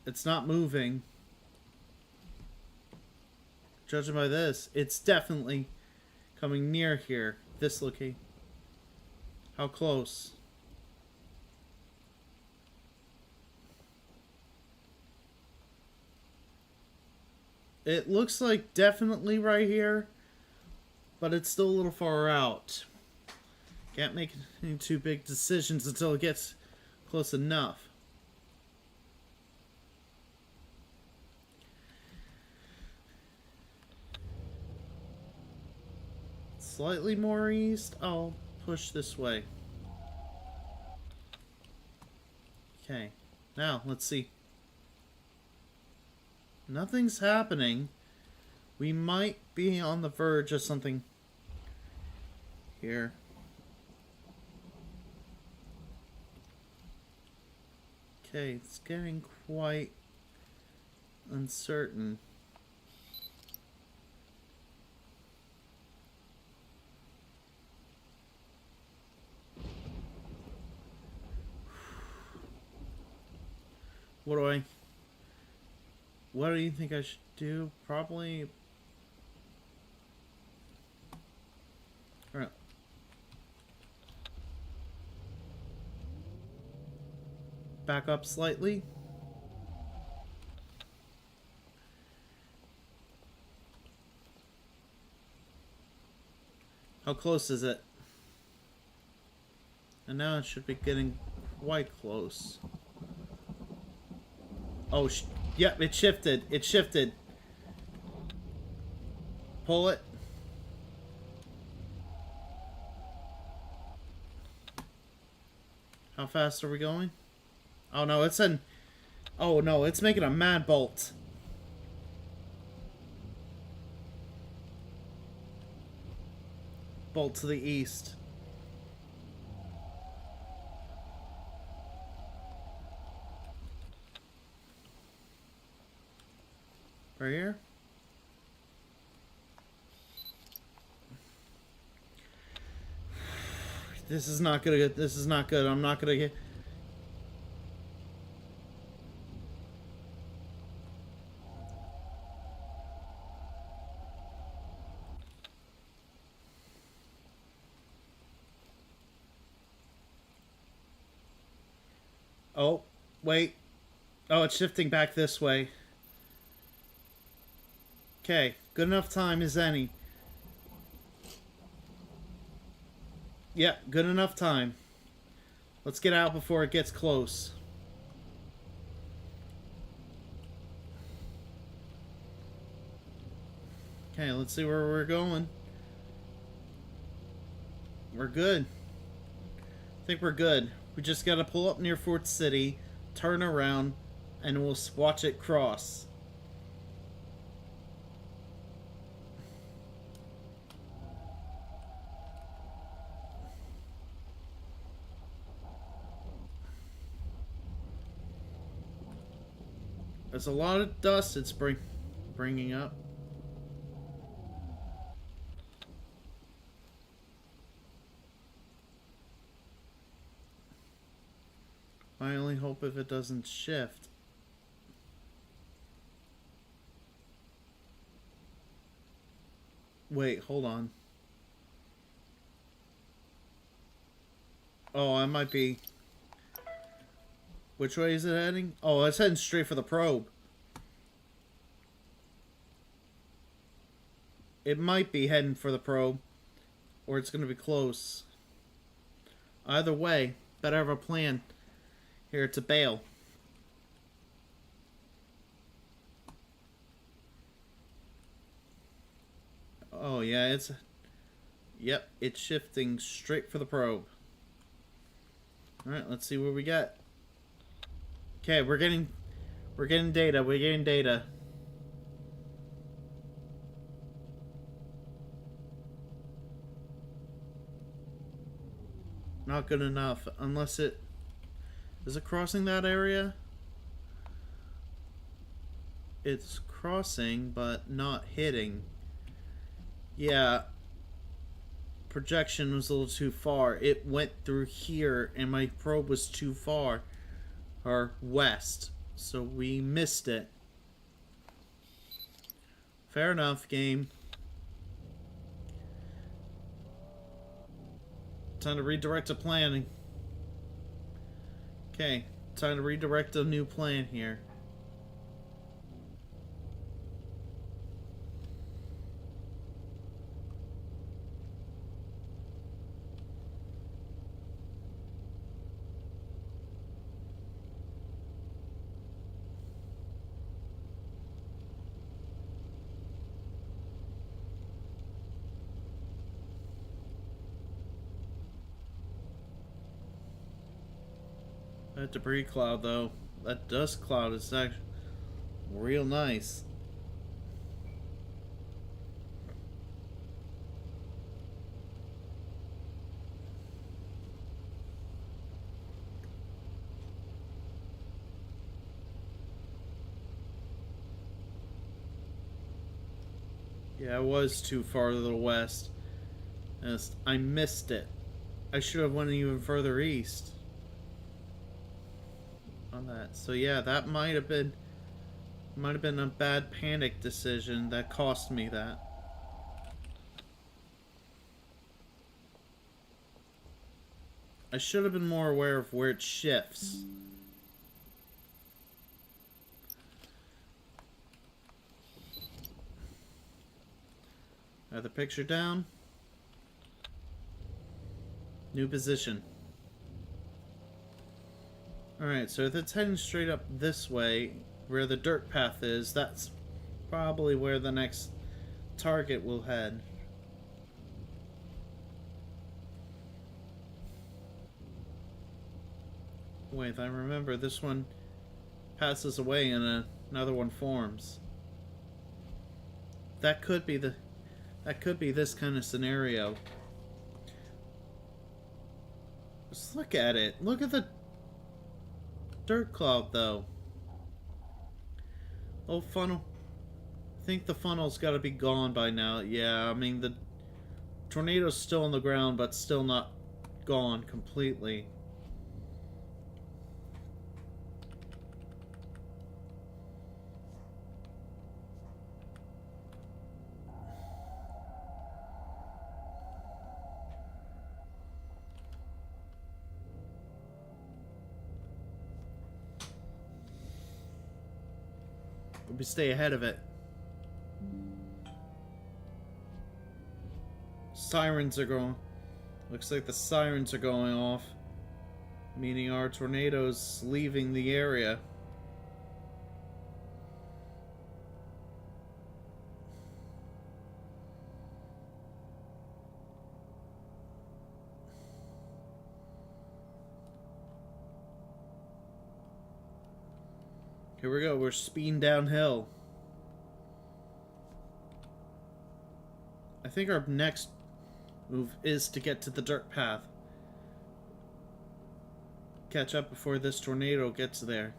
It's not moving. Judging by this, it's definitely coming near here. This location. How close? It looks like definitely right here, but it's still a little far out. Can't make any too big decisions until it gets close enough. Slightly more east. I'll push this way. Okay. Now, let's see. Nothing's happening. We might be on the verge of something here. Okay, it's getting quite uncertain. What do you think I should do? Probably... Alright. Back up slightly. How close is it? And now it should be getting quite close. Oh, yep, it shifted. It shifted. Pull it. How fast are we going? Oh no, it's an... Oh no, it's making a mad bolt. Bolt to the east. Right here? This is not good. This is not good. I'm not gonna get... Oh, wait. Oh, it's shifting back this way. Okay, good enough time as any. Yep, good enough time. Let's get out before it gets close. Okay, let's see where we're going. We're good. I think we're good. We just gotta pull up near Fort City, turn around, and we'll watch it cross. There's a lot of dust it's bringing up. I only hope if it doesn't shift. Wait, hold on. Oh, I might be... Which way is it heading? Oh, it's heading straight for the probe. It might be heading for the probe. Or it's going to be close. Either way, better have a plan. Here to bail. Oh yeah, it's... Yep, it's shifting straight for the probe. Alright, let's see what we get. Okay, we're getting data. We're getting data. Not good enough. Unless it... Is it crossing that area? It's crossing, but not hitting. Yeah. Projection was a little too far. It went through here, and my probe was too far. Or west. So we missed it. Fair enough, game. Time to redirect a planning. Okay, time to redirect a new plan here. That debris cloud, though, that dust cloud is actually real nice. Yeah, I was too far to the west. I missed it. I should have went even further east on that. So yeah, that might have been a bad panic decision that cost me that. I should have been more aware of where it shifts. The picture down. New position. Alright, so if it's heading straight up this way, where the dirt path is, that's probably where the next target will head. Wait, I remember this one passes away and another one forms. That could be this kind of scenario. Just look at it. Look at the dirt cloud, though. Oh, funnel. I think the funnel's got to be gone by now. Yeah, I mean, the tornado's still on the ground, but still not gone completely. We stay ahead of it. Sirens are going. Looks like the sirens are going off, meaning our tornado's leaving the area. Here we go, we're speeding downhill. I think our next move is to get to the dirt path. Catch up before this tornado gets there.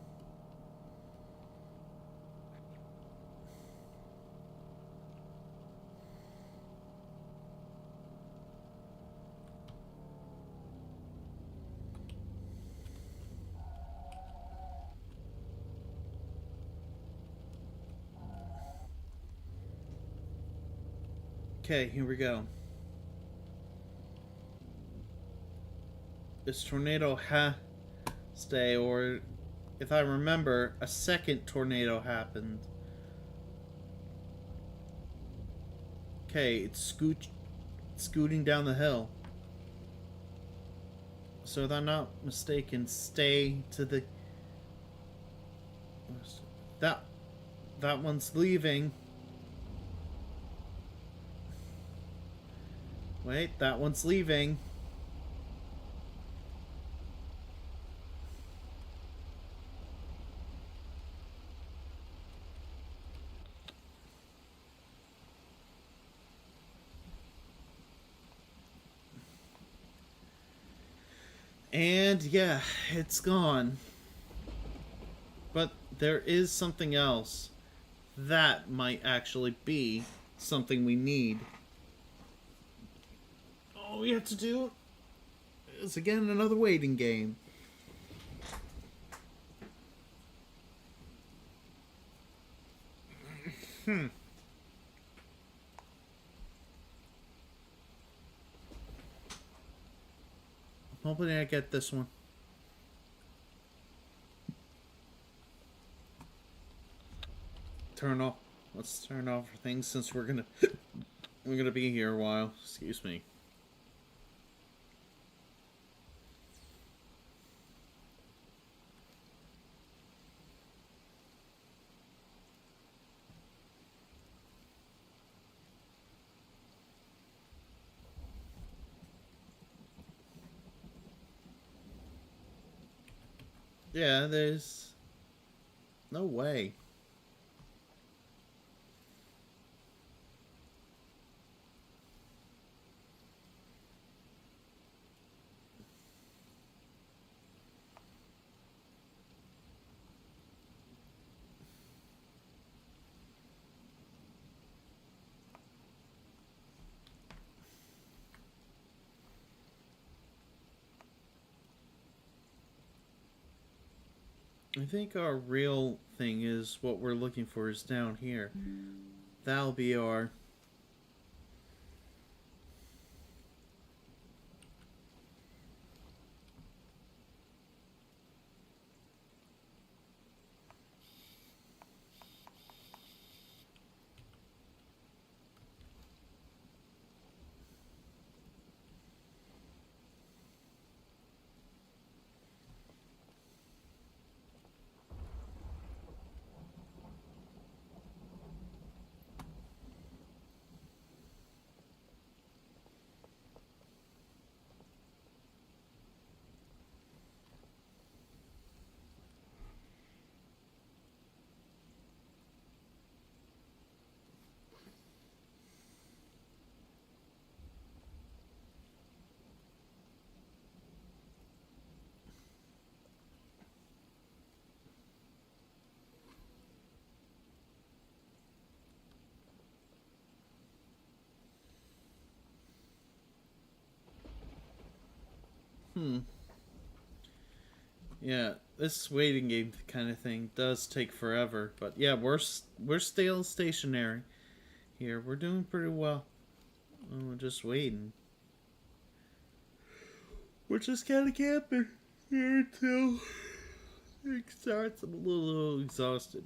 Okay, here we go. This tornado stay, or if I remember, a second tornado happened. Okay, it's scooting down the hill. So if I'm not mistaken, stay to the... That one's leaving. Wait, that one's leaving. And yeah, it's gone. But there is something else. That might actually be something we need. All we have to do is again another waiting game. I'm hoping I get this one. Turn off. Let's turn off things since we're gonna be here a while. Excuse me. Yeah, there's no way. I think our real thing is what we're looking for is down here. That'll be our... Yeah, this waiting game kind of thing does take forever, but yeah, we're still stationary here. We're doing pretty well. We're just waiting. We're just kind of camping here until it starts. I'm a little exhausted.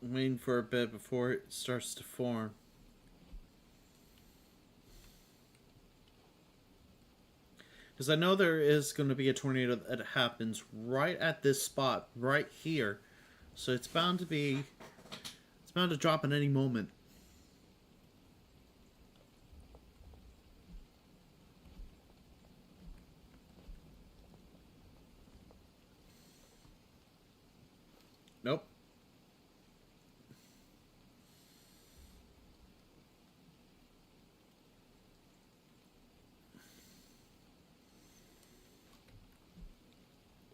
I'm waiting for a bit before it starts to form. Because I know there is going to be a tornado that happens right at this spot, right here. So it's bound to drop at any moment. Nope.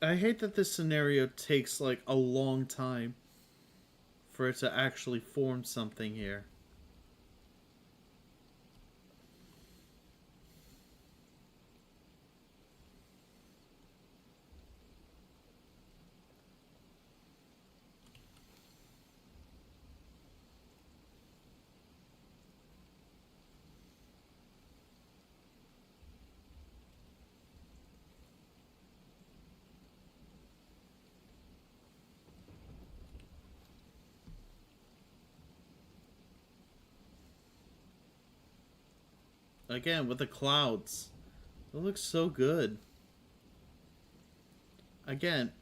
I hate that this scenario takes like a long time for it to actually form something here. again, with the clouds. It looks so good. Again,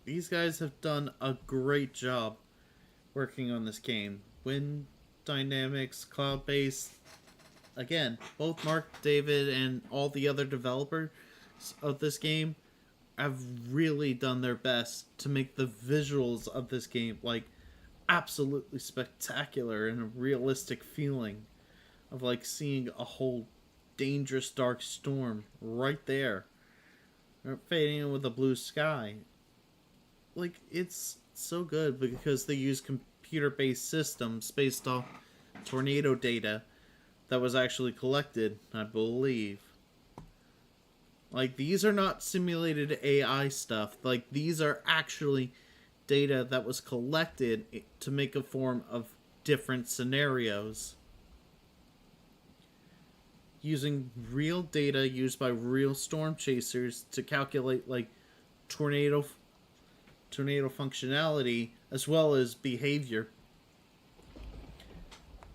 these guys have done a great job working on this game. Wind dynamics, cloud-based. Again, both Mark, David, and all the other developers of this game have really done their best to make the visuals of this game like absolutely spectacular and a realistic feeling of like seeing a whole dangerous dark storm right there, fading in with a blue sky. Like, it's so good because they use computer-based systems based off tornado data that was actually collected, I believe. Like, these are not simulated AI stuff. Like, these are actually data that was collected to make a form of different scenarios. Using real data used by real storm chasers to calculate, like, tornado functionality as well as behavior.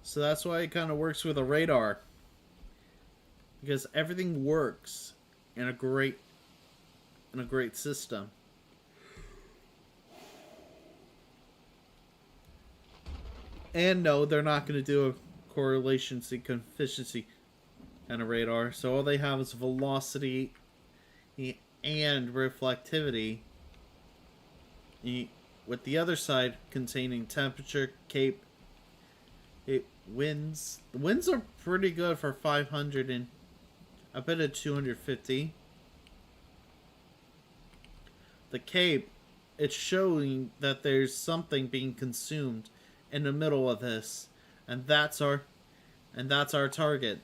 So that's why it kind of works with a radar, because everything works in a great system. And no, they're not going to do a correlation coefficient kind of radar. So all they have is velocity and reflectivity, with the other side containing temperature, cape, winds. The winds are pretty good for 500 and a bit of 250. The cape, it's showing that there's something being consumed in the middle of this, and that's our target.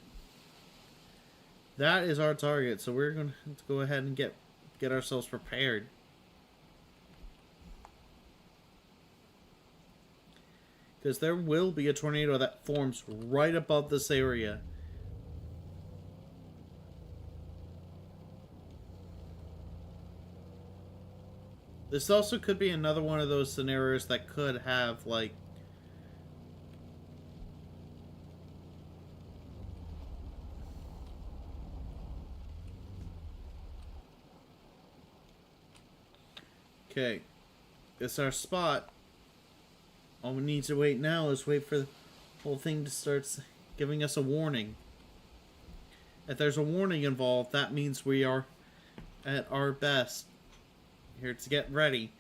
That is our target. So we're going to go ahead and get ourselves prepared. Because there will be a tornado that forms right above this area. This also could be another one of those scenarios that could have, like, okay, it's our spot. All we need to wait now is wait for the whole thing to start giving us a warning. If there's a warning involved, that means we are at our best. Here to get ready.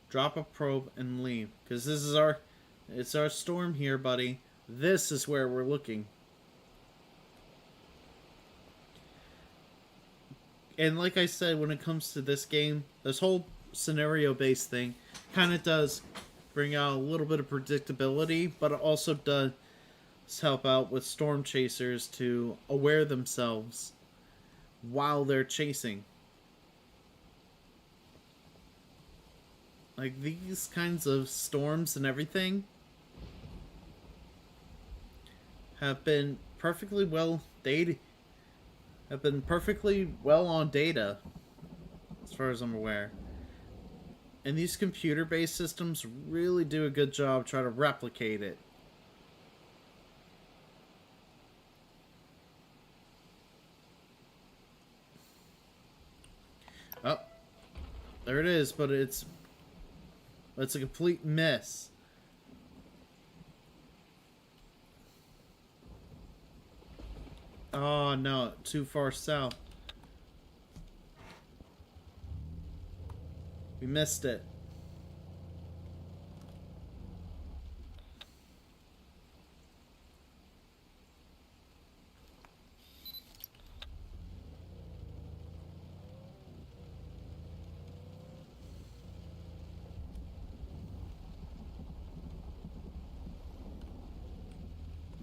Drop a probe and leave. Because this is it's our storm here, buddy. This is where we're looking. And like I said, when it comes to this game, this whole scenario-based thing kind of does bring out a little bit of predictability, but it also does help out with storm chasers to aware themselves while they're chasing. Like, these kinds of storms and everything have been perfectly well dated, have been perfectly well on data, as far as I'm aware. And these computer-based systems really do a good job trying to replicate it. Oh, there it is, but it's a complete mess. Oh no, too far south. We missed it.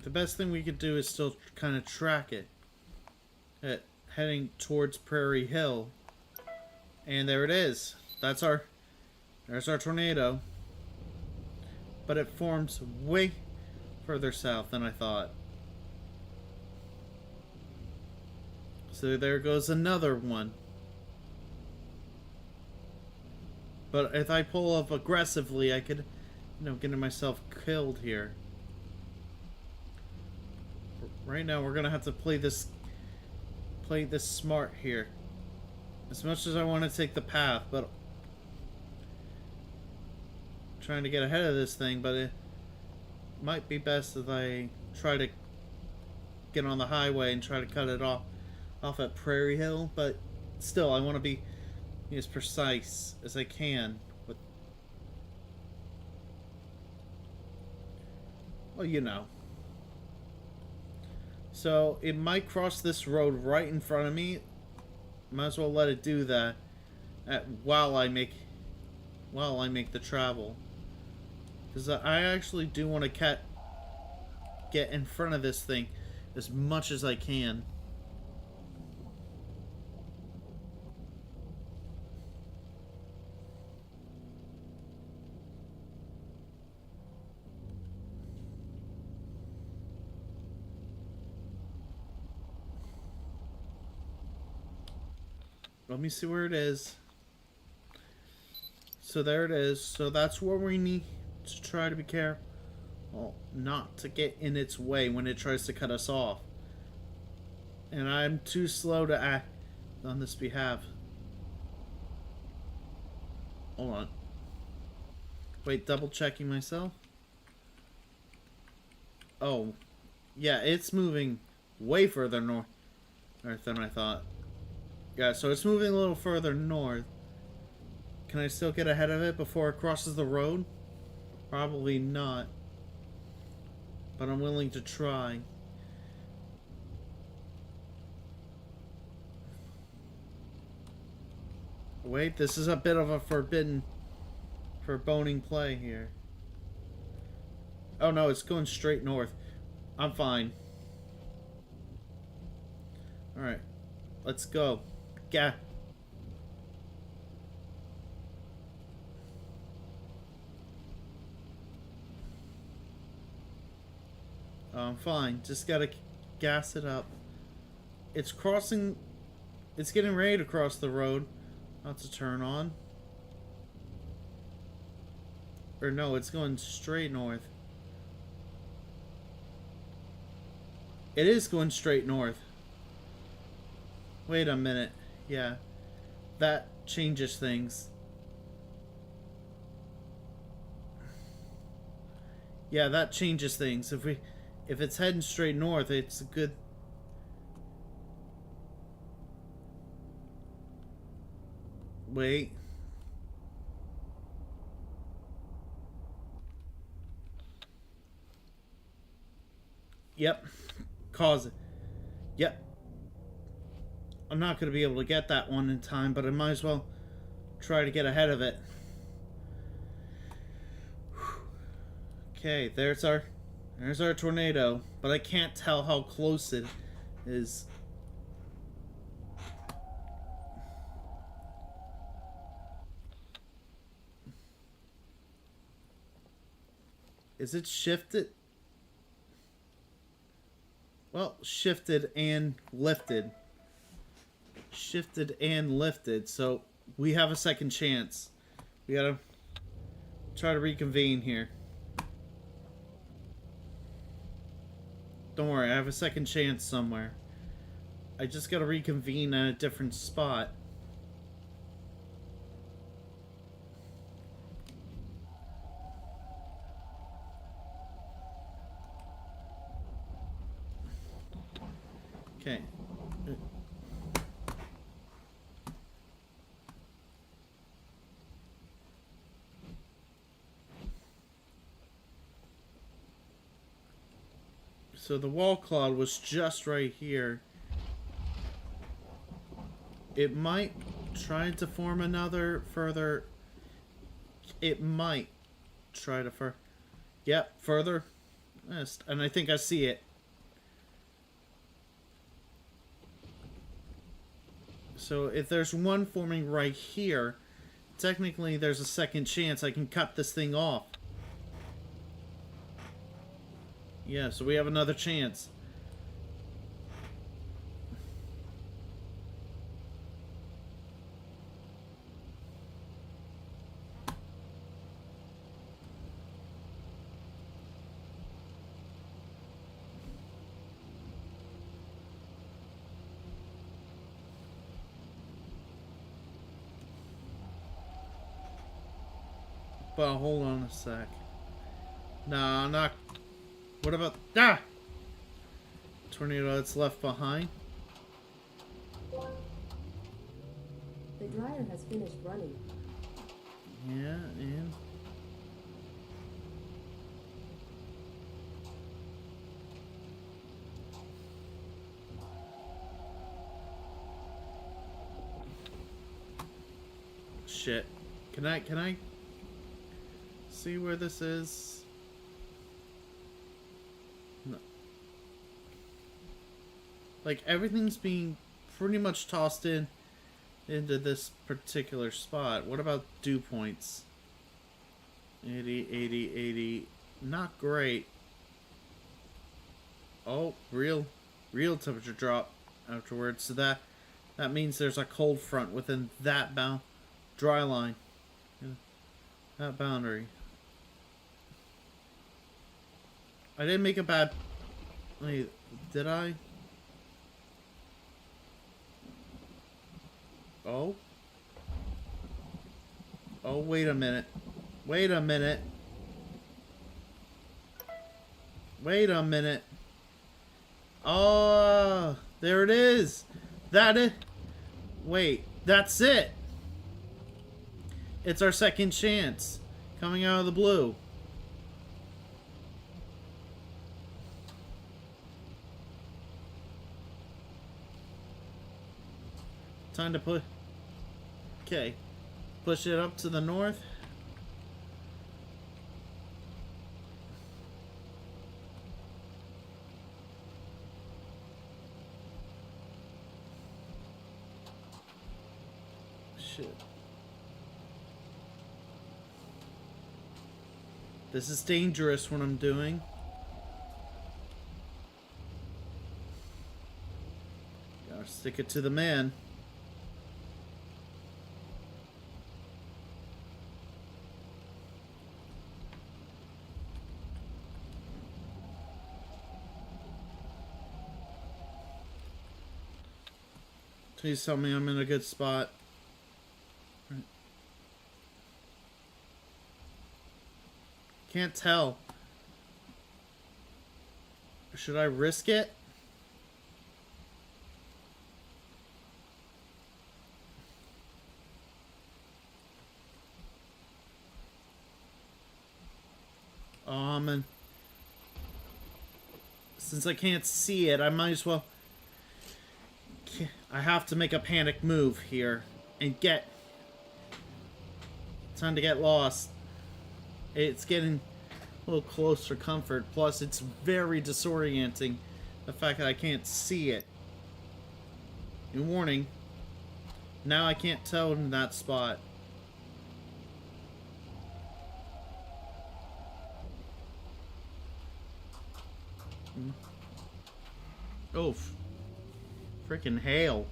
The best thing we could do is still kind of track it. Heading towards Prairie Hill. And there it is. There's our tornado. But it forms way further south than I thought. So there goes another one. But if I pull up aggressively, I could, get myself killed here. Right now, we're gonna have to play this smart here. As much as I want to take the path, but trying to get ahead of this thing, but it might be best if I try to get on the highway and try to cut it off at Prairie Hill, but still I want to be as precise as I can. But well, you know. So it might cross this road right in front of me. Might as well let it do that while I make the travel, because I actually do want to get in front of this thing as much as I can. Let me see where it is. So there it is. So that's where we need to try to be careful not to get in its way when it tries to cut us off. And I'm too slow to act on this behalf. Hold on. Wait, double checking myself. Oh, yeah, it's moving way further north than I thought. Yeah, so it's moving a little further north. Can I still get ahead of it before it crosses the road? Probably not. But I'm willing to try. Wait, this is a bit of a foreboding play here. Oh no, it's going straight north. I'm fine. Alright, let's go. Yeah. I'm fine. Just gotta gas it up. It's crossing. It's getting ready to cross the road. Not to turn on. Or no, it's going straight north. It is going straight north. Wait a minute. Yeah. That changes things. Yeah, that changes things. If it's heading straight north, it's a good. Wait. Yep. Cause it. Yep. I'm not going to be able to get that one in time, but I might as well try to get ahead of it. Okay, there's our tornado, but I can't tell how close it is. Is it shifted? Well, shifted and lifted. Shifted and lifted, so we have a second chance. We gotta try to reconvene here. Don't worry, I have a second chance somewhere. I just gotta reconvene at a different spot. Okay. So the wall cloud was just right here. It might try to form another further. It might try to Yep, further. And I think I see it. So if there's one forming right here, technically there's a second chance I can cut this thing off. Yeah, so we have another chance. But hold on a sec. Nah, not. What about. Ah! Tornado that's left behind. The dryer has finished running. Yeah, and. Shit. Can I see where this is? No. Like everything's being pretty much tossed into this particular spot. What about dew points? 80, 80, 80. Not great. Oh, real temperature drop afterwards. So that means there's a cold front within that dry line. Yeah, that boundary. I didn't make a bad. Wait, did I? Oh. Oh, wait a minute. Wait a minute. Wait a minute. Oh, there it is. That is. Wait, that's it. It's our second chance. Coming out of the blue. Time to put. Okay. Push it up to the north. Shit. This is dangerous what I'm doing. Gotta stick it to the man. Please tell me I'm in a good spot. Can't tell. Should I risk it? And since I can't see it, I might as well. I have to make a panic move here and get. Time to get lost. It's getting a little close for comfort. Plus, it's very disorienting. The fact that I can't see it. And warning. Now I can't tell in that spot. Oh, freaking hail.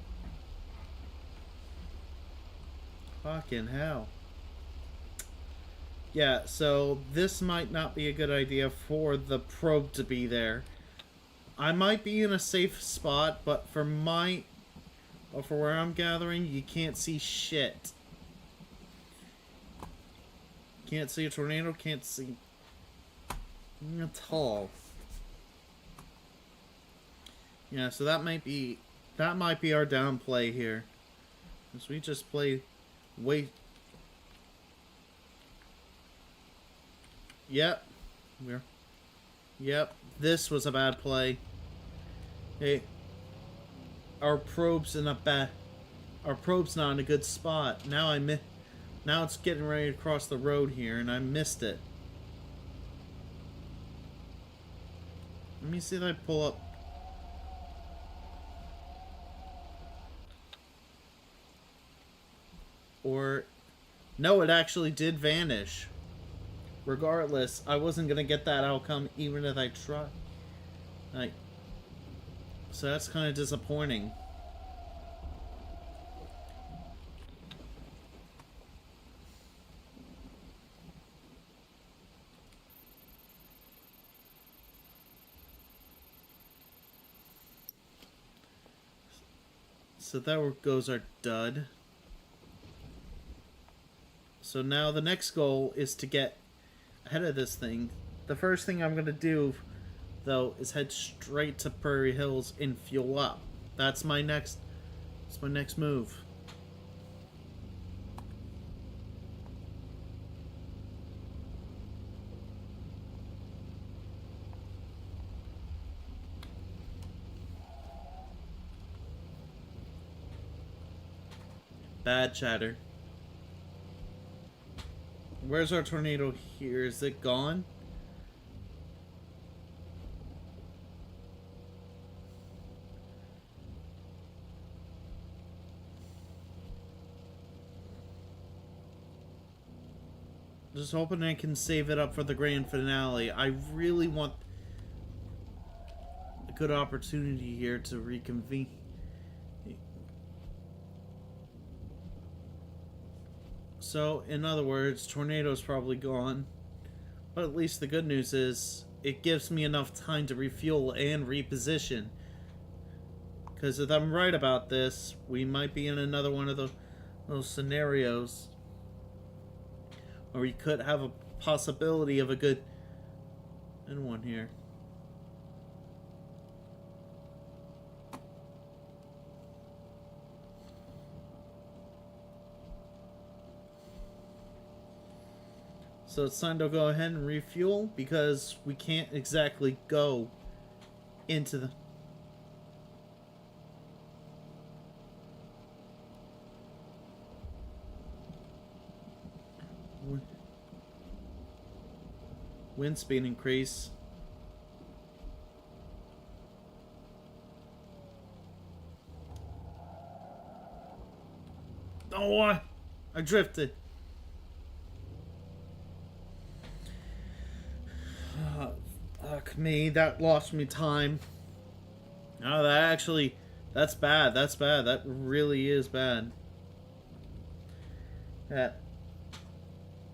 Fucking hell. Yeah, so this might not be a good idea for the probe to be there. I might be in a safe spot, but for where I'm gathering, you can't see shit. Can't see a tornado, can't see at all. Yeah, so that might be our downplay here. Because we just played way. Yep. Yep. This was a bad play. Hey. Our probe's not in a good spot. Now now it's getting ready to cross the road here and I missed it. Let me see if I pull up. Or no, it actually did vanish. Regardless, I wasn't gonna get that outcome even if I tried. So that's kind of disappointing. So there goes our dud. So now the next goal is to get ahead of this thing. The first thing I'm going to do, though, is head straight to Prairie Hills and fuel up. That's my next move. Bad chatter. Where's our tornado here? Is it gone? Just hoping I can save it up for the grand finale. I really want a good opportunity here to reconvene. So, in other words, tornado's probably gone. But at least the good news is, it gives me enough time to refuel and reposition. Because if I'm right about this, we might be in another one of those scenarios. Or we could have a possibility of a good one here. So it's time to go ahead and refuel because we can't exactly go into the... Wind speed increase. Oh, I drifted. Fuck me, that lost me time. Oh, that's bad. That's bad. That really is bad. That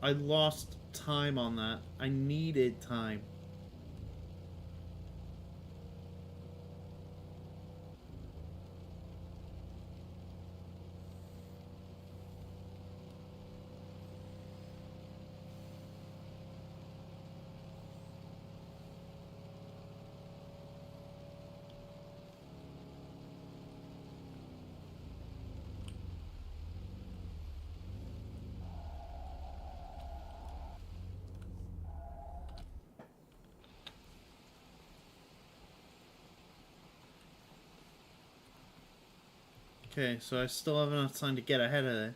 I lost time on that. I needed time. Okay, so I still have enough time to get ahead of it.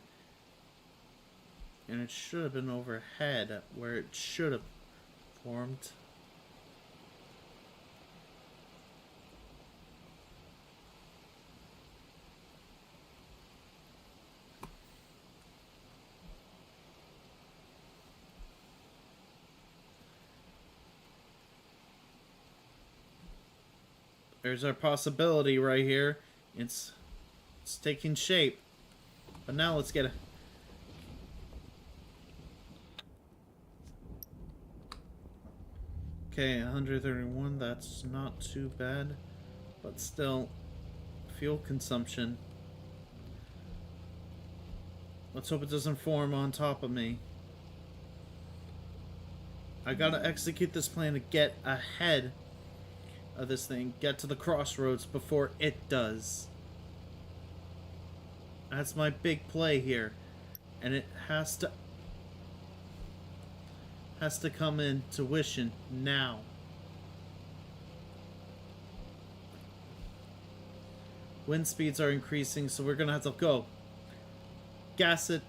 And it should have been overhead where it should have formed. There's our possibility right here. It's taking shape. But now let's get a... Okay, 131, that's not too bad. But still, fuel consumption. Let's hope it doesn't form on top of me. I gotta execute this plan to get ahead of this thing. Get to the crossroads before it does. That's my big play here. And it has to come in tuition now. Wind speeds are increasing, so we're gonna have to go. Gas it,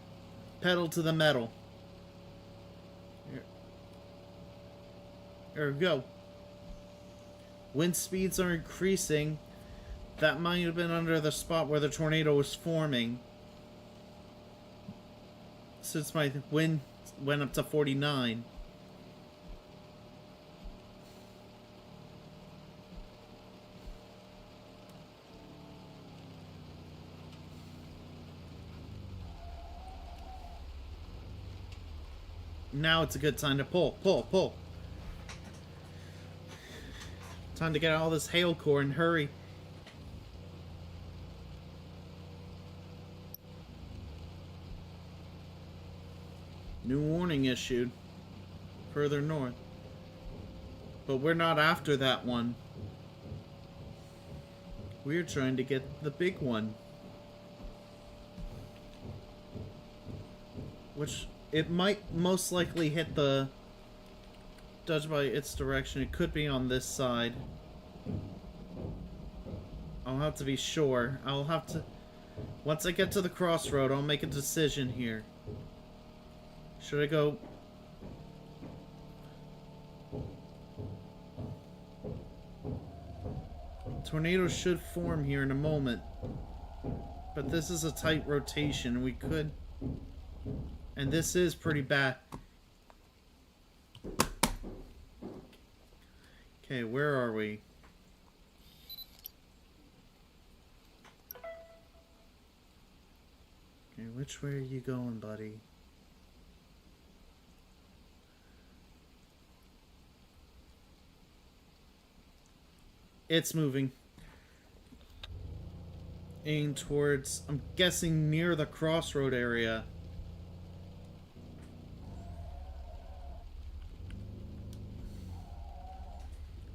pedal to the metal. There we go. Wind speeds are increasing. That might have been under the spot where the tornado was forming. Since my wind went up to 49. Now it's a good time to pull. Time to get all this hail core and hurry. warning issued further north. But we're not after that one. We're trying to get the big one. Which, it might most likely hit the... Judged by its direction, it could be on this side. I'll have to be sure. I'll have to... Once I get to the crossroad, I'll make a decision here. Should I go... Tornado should form here in a moment. But this is a tight rotation. We could... And this is pretty bad. Okay, where are we? Okay, which way are you going, buddy? It's moving. Aimed towards, I'm guessing, near the crossroad area.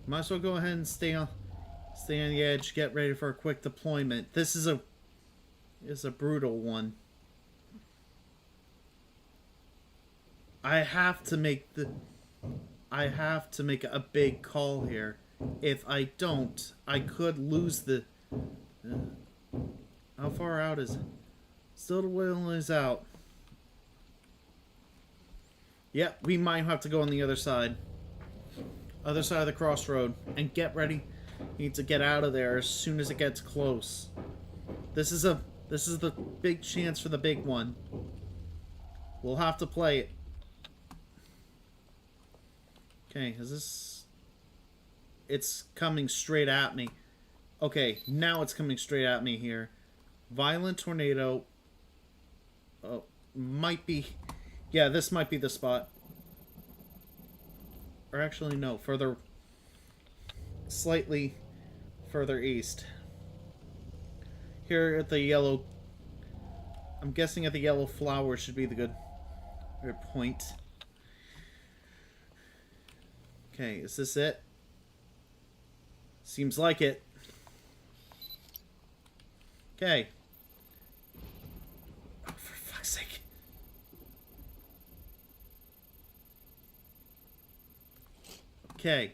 Might as well go ahead and stay on the edge, get ready for a quick deployment. This is a brutal one. I have to make a big call here. If I don't, I could lose the... how far out is it? Still the wheel is out. Yep, we might have to go on the other side. Other side of the crossroad. And get ready. Need to get out of there as soon as it gets close. This is the big chance for the big one. We'll have to play it. Okay, is this... It's coming straight at me. Okay, now it's coming straight at me here. Violent tornado. Oh, might be... Yeah, this might be the spot. Or actually, no, further... Slightly further east. Here at the yellow... I'm guessing at the yellow flower should be the good point. Okay, is this it? Seems like it. Okay. Oh, for fuck's sake. Okay.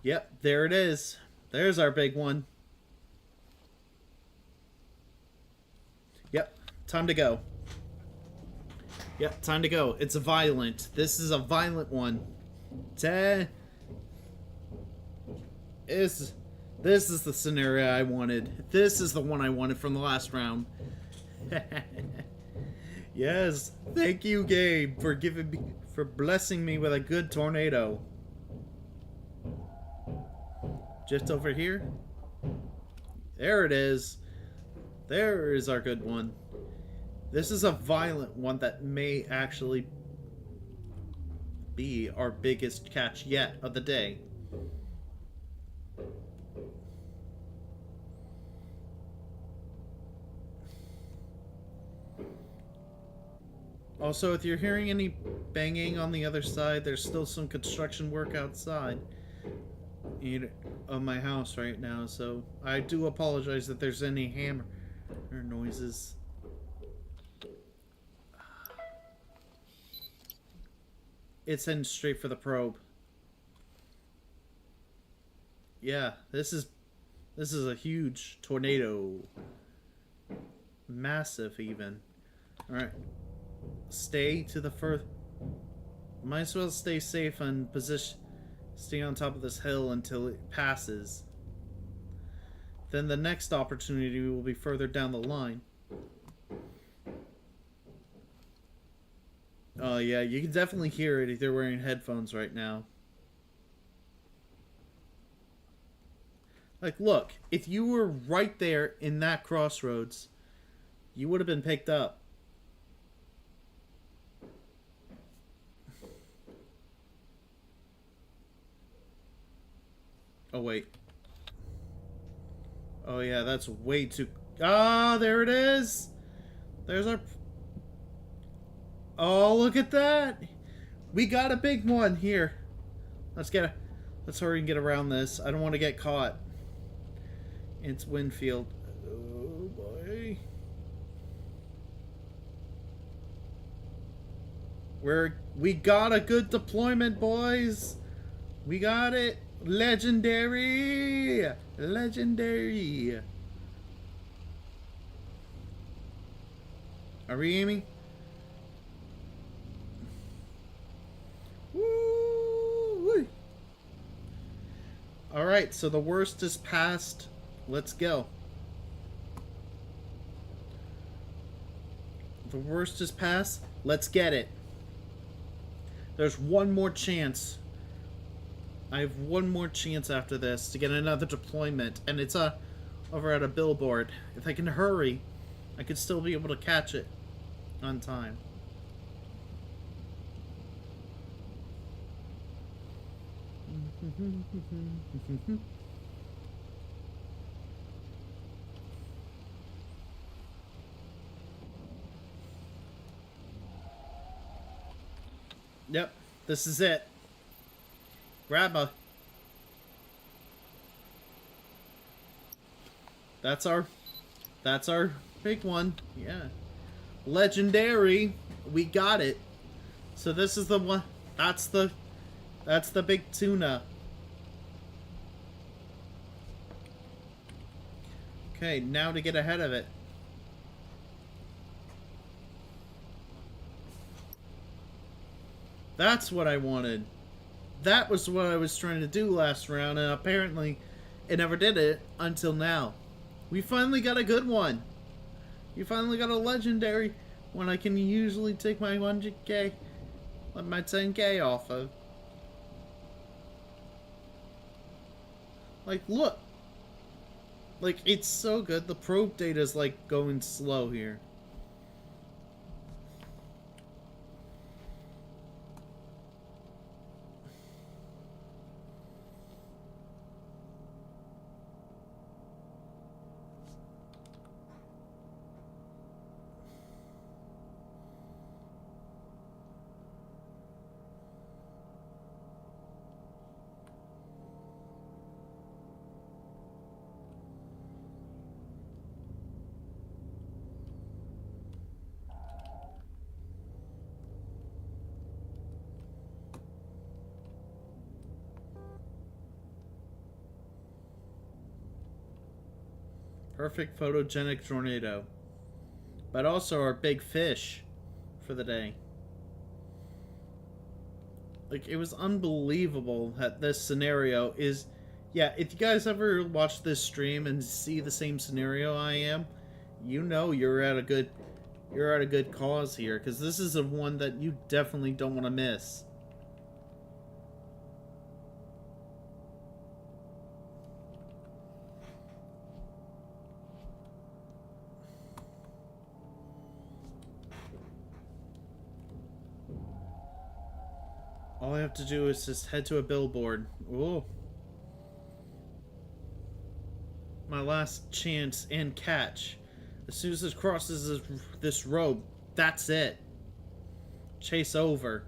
Yep, there it is. There's our big one. Yep, time to go. Yep, time to go. It's a violent. This is a violent one. This is the scenario I wanted. This is the one I wanted from the last round. Yes, thank you, Gabe, for blessing me with a good tornado. Just over here. There it is. There is our good one. This is a violent one that may actually be our biggest catch yet of the day. Also, if you're hearing any banging on the other side, there's still some construction work outside of my house right now, so I do apologize if there's any hammer noises. It's heading straight for the probe. Yeah, this is a huge tornado. Massive, even. Alright. Stay to the further... Might as well stay safe and position... Stay on top of this hill until it passes. Then the next opportunity will be further down the line. Oh yeah, you can definitely hear it if you're wearing headphones right now. Like, look, if you were right there in that crossroads, you would have been picked up. Oh, wait. Oh, yeah, that's way too... Ah, there it is! There's our... Oh, look at that! We got a big one here. Let's hurry and get around this. I don't want to get caught. It's Winfield. Oh boy. We got a good deployment, boys. We got it. Legendary. Legendary. Are we aiming? Woo! Alright, so the worst is past. Let's go. The worst is past. Let's get it. There's one more chance. I have one more chance after this to get another deployment, and it's over at a billboard. If I can hurry, I could still be able to catch it on time. Yep, this is it. Grab a. That's our big one. Yeah. Legendary. We got it. So this is the one. That's the big tuna. Okay, now to get ahead of it. That's what I wanted. That was what I was trying to do last round, and apparently it never did it until now. We finally got a good one. You finally got a legendary one I can usually take my 100k, my 10k off of. Like, look. Like, it's so good. The probe data is, like, going slow here. Perfect photogenic tornado. But also our big fish for the day. Like, it was unbelievable that this scenario is... Yeah, if you guys ever watch this stream and see the same scenario I am, you know you're at a good cause here, because this is a one that you definitely don't want to miss. All I have to do is just head to a billboard. Ooh. My last chance and catch. As soon as it crosses this road, that's it. Chase over.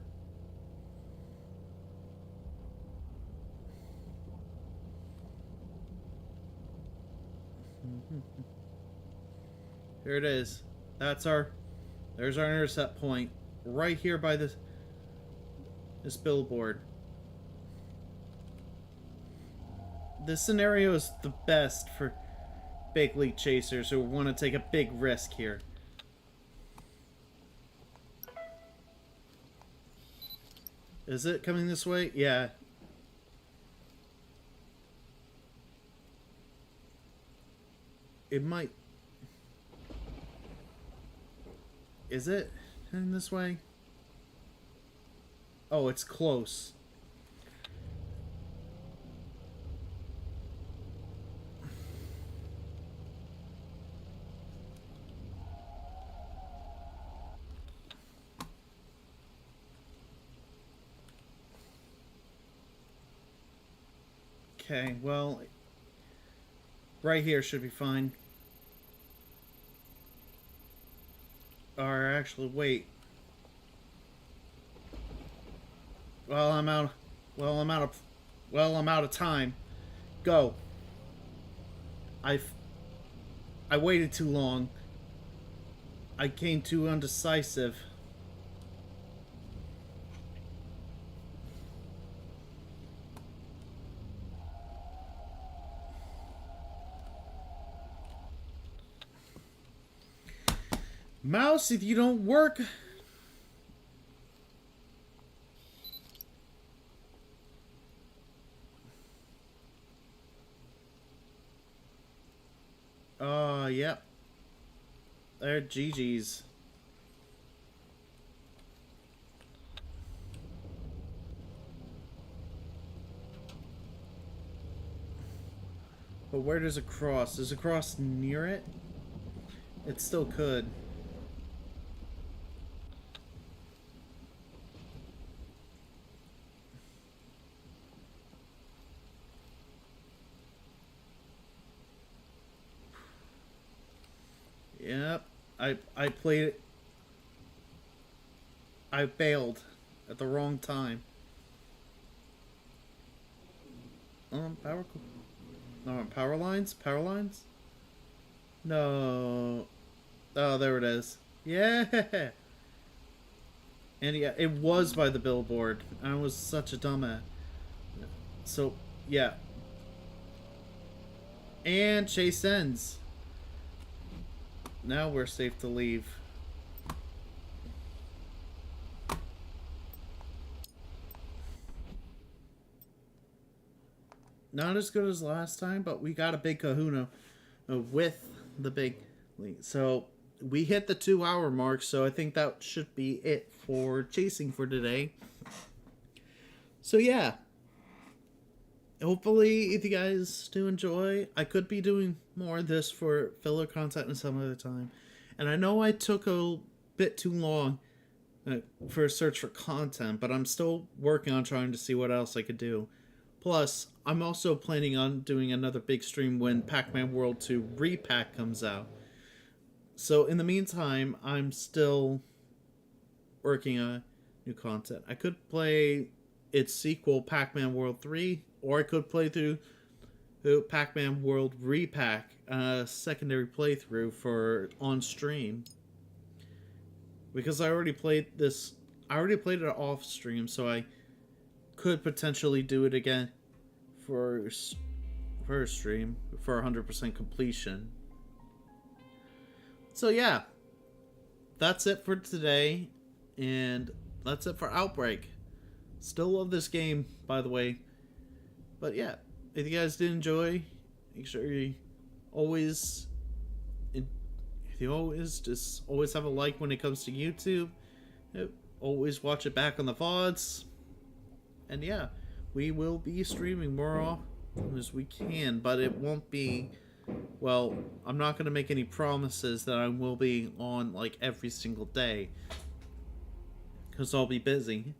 Here it is. There's our intercept point. Right here by this billboard. This scenario is the best for big league chasers who want to take a big risk here. Is it coming this way? Yeah. It might. Is it heading this way? Oh, it's close. Okay, well, right here should be fine. Or actually, wait. Well, I'm out. Well, I'm out of. Well, I'm out of time. Go. I've. I waited too long. I came too undecisive. Mouse, if you don't work. Yep. They're GG's. But where does it cross? Does it cross near it? It still could. Yep. I played it. I failed at the wrong time. Power. No, power lines? Power lines? No. Oh, there it is. Yeah. And yeah, it was by the billboard. I was such a dumbass. So, yeah. And chase ends. Now we're safe to leave. Not as good as last time, but we got a big kahuna with the big lead. So we hit the 2-hour mark, so I think that should be it for chasing for today. So yeah. Hopefully, if you guys do enjoy, I could be doing more of this for filler content in some other time. And I know I took a bit too long for a search for content, but I'm still working on trying to see what else I could do. Plus, I'm also planning on doing another big stream when Pac-Man World 2 Repack comes out. So in the meantime, I'm still working on new content. I could play its sequel, Pac-Man World 3, or I could play through Pac-Man World Repack, secondary playthrough for on stream. Because I already played this, I already played it off stream, so I could potentially do it again for a stream for 100% completion. So yeah, that's it for today, and that's it for Outbreak. Still love this game, by the way. But yeah, if you guys did enjoy, make sure you always always have a like when it comes to YouTube. Always watch it back on the VODs. And yeah, we will be streaming more often as we can, but it won't be, well, I'm not going to make any promises that I will be on like every single day, because I'll be busy.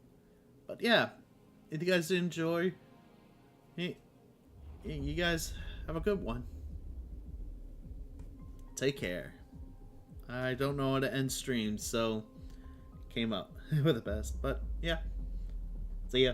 But yeah, if you guys did enjoy, hey, you guys have a good one. Take care. I don't know how to end streams, so came up with the best. But yeah, see ya.